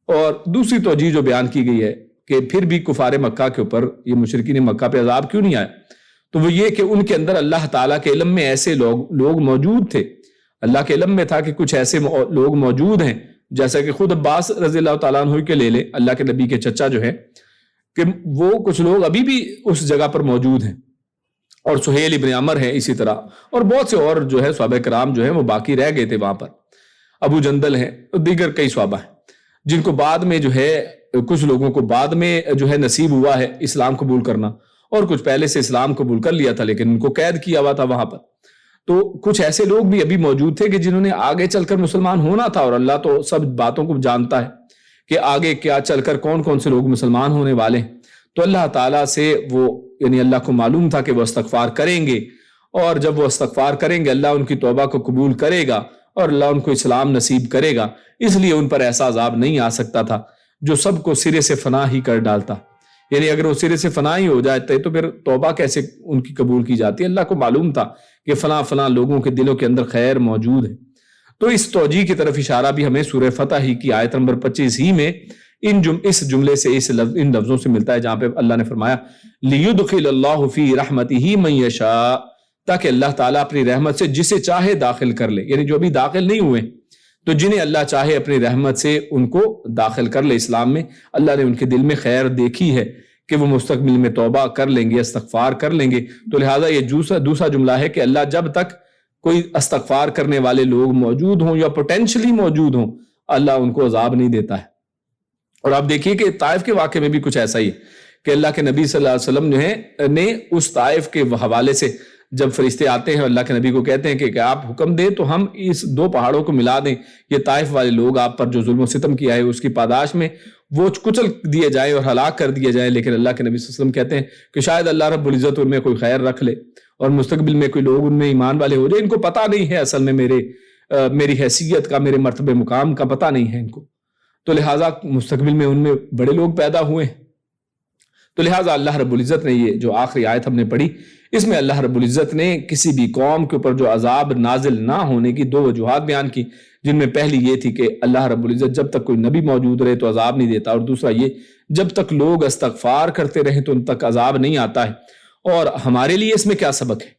Speaker 1: اور دوسری توجیہ جو بیان کی گئی ہے کہ پھر بھی کفار مکہ کے اوپر، یہ مشرکین مکہ پہ عذاب کیوں نہیں آیا، تو وہ یہ کہ ان کے اندر اللہ تعالیٰ کے علم میں ایسے لوگ موجود تھے. اللہ کے علم میں تھا کہ کچھ ایسے لوگ موجود ہیں، جیسا کہ خود عباس رضی اللہ تعالیٰ عنہ کے لے لیں، اللہ کے نبی کے چچا جو ہیں، کہ وہ کچھ لوگ ابھی بھی اس جگہ پر موجود ہیں، اور سہیل ابن عمر ہیں اسی طرح، اور بہت سے اور جو ہے صحابہ کرام جو ہیں وہ باقی رہ گئے تھے وہاں پر، ابو جندل ہیں اور دیگر کئی صحابہ ہیں جن کو بعد میں جو ہے، کچھ لوگوں کو بعد میں جو ہے نصیب ہوا ہے اسلام قبول کرنا، اور کچھ پہلے سے اسلام قبول کر لیا تھا لیکن ان کو قید کیا ہوا تھا وہاں پر. تو کچھ ایسے لوگ بھی ابھی موجود تھے کہ جنہوں نے آگے چل کر مسلمان ہونا تھا، اور اللہ تو سب باتوں کو جانتا ہے کہ آگے کیا چل کر کون کون سے لوگ مسلمان ہونے والے ہیں. تو اللہ تعالیٰ سے وہ، یعنی اللہ کو معلوم تھا کہ وہ استغفار کریں گے، اور جب وہ استغفار کریں گے اللہ ان کی توبہ کو قبول کرے گا اور اللہ ان کو اسلام نصیب کرے گا. اس لیے ان پر ایسا عذاب نہیں آ سکتا تھا جو سب کو سرے سے فنا ہی کر ڈالتا. یعنی اگر وہ سرے سے فنا ہی ہو جاتے تو پھر توبہ کیسے ان کی قبول کی جاتی؟ اللہ کو معلوم تھا کہ فلاں لوگوں کے دلوں کے اندر خیر موجود ہے. تو اس توجیہ کی طرف اشارہ بھی ہمیں سورہ فتح ہی کی آیت نمبر 25 ہی میں اس جملے سے، ان لفظوں سے ملتا ہے جہاں پہ اللہ نے فرمایا لِيُدْخِلَ اللَّهُ فِي رَحْمَتِهِ مَن يَشَاءُ، تاکہ اللہ تعالیٰ اپنی رحمت سے جسے چاہے داخل کر لے. یعنی جو ابھی داخل نہیں ہوئے تو جنہیں اللہ چاہے اپنی رحمت سے ان کو داخل کر لے اسلام میں. اللہ نے ان کے دل میں خیر دیکھی ہے کہ وہ مستقبل میں توبہ کر لیں گے، استغفار کر لیں گے. تو لہٰذا یہ دوسرا جملہ ہے کہ اللہ جب تک کوئی استغفار کرنے والے لوگ موجود ہوں یا پوٹینشلی موجود ہوں، اللہ ان کو عذاب نہیں دیتا ہے. اور آپ دیکھیے کہ طائف کے واقعے میں بھی کچھ ایسا ہی ہے کہ اللہ کے نبی صلی اللہ علیہ وسلم جو ہے نے اس طائف کے حوالے سے جب فرشتے آتے ہیں اللہ کے نبی کو کہتے ہیں کہ آپ حکم دیں تو ہم اس دو پہاڑوں کو ملا دیں، یہ طائف والے لوگ آپ پر جو ظلم و ستم کیا ہے اس کی پاداش میں وہ کچل دیے جائیں اور ہلاک کر دیے جائیں. لیکن اللہ کے نبی صلی اللہ علیہ وسلم کہتے ہیں کہ شاید اللہ رب العزت ان میں کوئی خیر رکھ لے اور مستقبل میں کوئی لوگ ان میں ایمان والے ہو جائے. ان کو پتہ نہیں ہے اصل میں میری حیثیت کا، میرے مرتبہ مقام کا پتہ نہیں ہے ان کو، تو لہٰذا مستقبل میں ان میں بڑے لوگ پیدا ہوئے. تو لہٰذا اللہ رب العزت نے یہ جو آخری آیت ہم نے پڑھی، اس میں اللہ رب العزت نے کسی بھی قوم کے اوپر جو عذاب نازل نہ ہونے کی دو وجوہات بیان کی، جن میں پہلی یہ تھی کہ اللہ رب العزت جب تک کوئی نبی موجود رہے تو عذاب نہیں دیتا، اور دوسرا یہ جب تک لوگ استغفار کرتے رہیں تو ان تک عذاب نہیں آتا ہے. اور ہمارے لیے اس میں کیا سبق ہے؟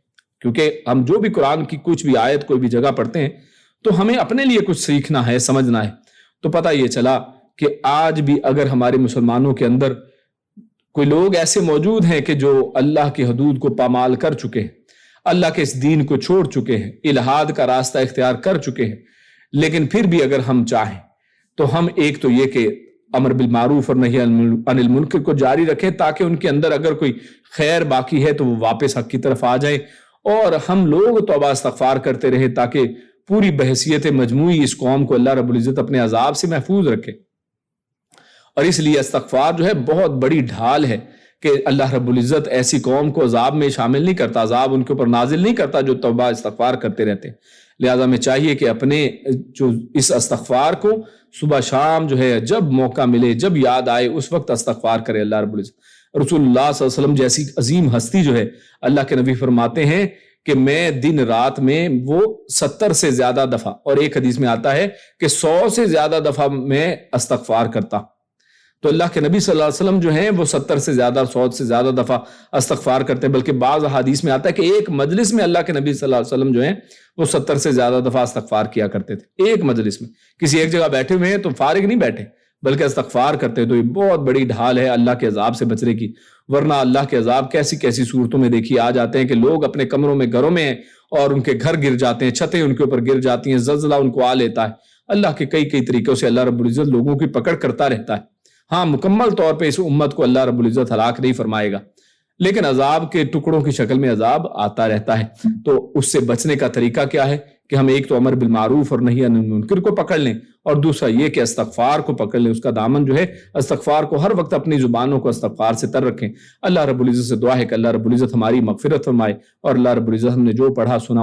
Speaker 1: کیونکہ ہم جو بھی قرآن کی کچھ بھی آیت کوئی بھی جگہ پڑھتے ہیں تو ہمیں اپنے لیے کچھ سیکھنا ہے، سمجھنا ہے. تو پتہ یہ چلا کہ آج بھی اگر ہمارے مسلمانوں کے اندر کوئی لوگ ایسے موجود ہیں کہ جو اللہ کی حدود کو پامال کر چکے ہیں، اللہ کے اس دین کو چھوڑ چکے ہیں، الہاد کا راستہ اختیار کر چکے ہیں، لیکن پھر بھی اگر ہم چاہیں تو ہم ایک تو یہ کہ امر بالمعروف اور نہی عن المنکر کو جاری رکھیں تاکہ ان کے اندر اگر کوئی خیر باقی ہے تو وہ واپس حق کی طرف آ جائیں، اور ہم لوگ توبہ استغفار کرتے رہیں تاکہ پوری بحیثیت مجموعی اس قوم کو اللہ رب العزت اپنے عذاب سے محفوظ رکھے. اور اس لیے استغفار جو ہے بہت بڑی ڈھال ہے کہ اللہ رب العزت ایسی قوم کو عذاب میں شامل نہیں کرتا، عذاب ان کے اوپر نازل نہیں کرتا جو توبہ استغفار کرتے رہتے ہیں. لہٰذا ہمیں چاہیے کہ اپنے جو اس استغفار کو صبح شام جو ہے جب موقع ملے، جب یاد آئے اس وقت استغفار کرے اللہ رب العزت. رسول اللہ صلی اللہ علیہ وسلم جیسی عظیم ہستی جو ہے، اللہ کے نبی فرماتے ہیں کہ میں دن رات میں وہ 70 سے زیادہ دفعہ، اور ایک حدیث میں آتا ہے کہ 100 سے زیادہ دفعہ میں استغفار کرتا. تو اللہ کے نبی صلی اللہ علیہ وسلم جو ہیں وہ 70 سے زیادہ 100 سے زیادہ دفعہ استغفار کرتے ہیں، بلکہ بعض احادیث میں آتا ہے کہ ایک مجلس میں اللہ کے نبی صلی اللہ علیہ وسلم جو ہیں وہ 70 سے زیادہ دفعہ استغفار کیا کرتے تھے، ایک مجلس میں، کسی ایک جگہ بیٹھے ہوئے ہیں تو فارغ نہیں بیٹھے بلکہ استغفار کرتے ہیں۔ تو یہ بہت بڑی ڈھال ہے اللہ کے عذاب سے بچنے کی، ورنہ اللہ کے عذاب کیسی کیسی صورتوں میں دیکھیے آ جاتے ہیں کہ لوگ اپنے کمروں میں گھروں میں ہیں اور ان کے گھر گر جاتے ہیں، چھتیں ان کے اوپر گر جاتی ہیں، زلزلہ ان کو آ لیتا ہے۔ اللہ کے کئی طریقوں سے اللہ رب العزت لوگوں کی پکڑ کرتا رہتا ہے۔ ہاں، مکمل طور پہ اس امت کو اللہ رب العزت ہلاک نہیں فرمائے گا، لیکن عذاب کے ٹکڑوں کی شکل میں عذاب آتا رہتا ہے۔ تو اس سے بچنے کا طریقہ کیا ہے کہ ہم ایک تو امر بالمعروف اور نہی عن المنکر کو پکڑ لیں، اور دوسرا یہ کہ استغفار کو پکڑ لیں، اس کا دامن جو ہے استغفار کو ہر وقت اپنی زبانوں کو استغفار سے تر رکھیں۔ اللہ رب العزت سے دعا ہے کہ اللہ رب العزت ہماری مغفرت فرمائے، اور اللہ رب العزت ہم نے جو پڑھا سنا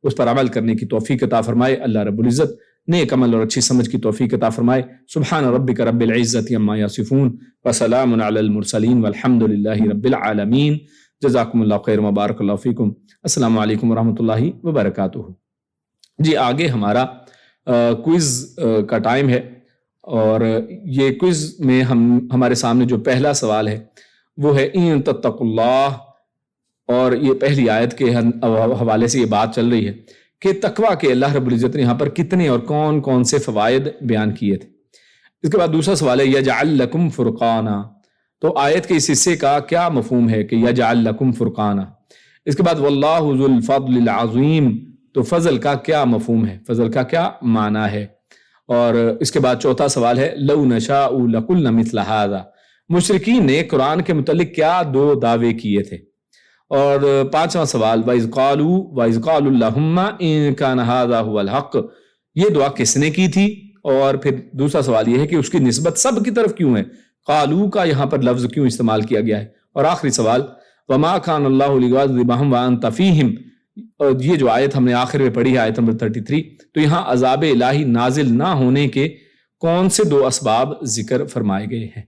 Speaker 1: اس پر عمل کرنے کی توفیق عطا فرمائے۔ اللہ رب العزت نیک عمل اور اچھی سمجھ کی توفیق عطا فرمائے۔ سبحان ربک رب العزت عما یصفون وسلام علی المرسلین والحمد للہ رب العالمین۔ جزاکم اللہ خیر وبارک اللہ فیکم۔ السلام علیکم ورحمۃ اللہ وبرکاتہ۔ جی، آگے ہمارا کوئز کا ٹائم ہے، اور یہ کوئز میں ہمارے سامنے جو پہلا سوال ہے وہ ہے ان تتقوا اللہ، اور یہ پہلی آیت کے حوالے سے یہ بات چل رہی ہے کہ تقویٰ کے اللہ رب العزت نے یہاں پر کتنے اور کون کون سے فوائد بیان کیے تھے۔ اس کے بعد دوسرا سوال ہے یجعل لکم فرقانا، تو آیت کے اس حصے کا کیا مفہوم ہے کہ یجعل لکم فرقانا۔ اس کے بعد واللہ ذو الفضل العظیم، تو فضل کا کیا مفہوم ہے، فضل کا کیا معنی ہے۔ اور اس کے بعد چوتھا سوال ہے لو نشاء لقلنا مثل هذا، مشرکین نے قرآن کے متعلق کیا دو دعوے کیے تھے۔ اور پانچواں سوال وَإِذْ قَالُوا اللَّهُمَّ إِن كَانَ هَذَا هُوَ الْحَقُّ، یہ دعا کس نے کی تھی، اور پھر دوسرا سوال یہ ہے کہ اس کی نسبت سب کی طرف کیوں ہے، قالو کا یہاں پر لفظ کیوں استعمال کیا گیا ہے۔ اور آخری سوال وَمَا كَانَ اللَّهُ لِيُعَذِّبَهُمْ وَأَنْتَ فِيهِمْ، اور یہ جو آیت ہم نے آخر میں پڑھی ہے آیت نمبر 33، تو یہاں عذاب الہی نازل نہ ہونے کے کون سے دو اسباب ذکر فرمائے گئے ہیں۔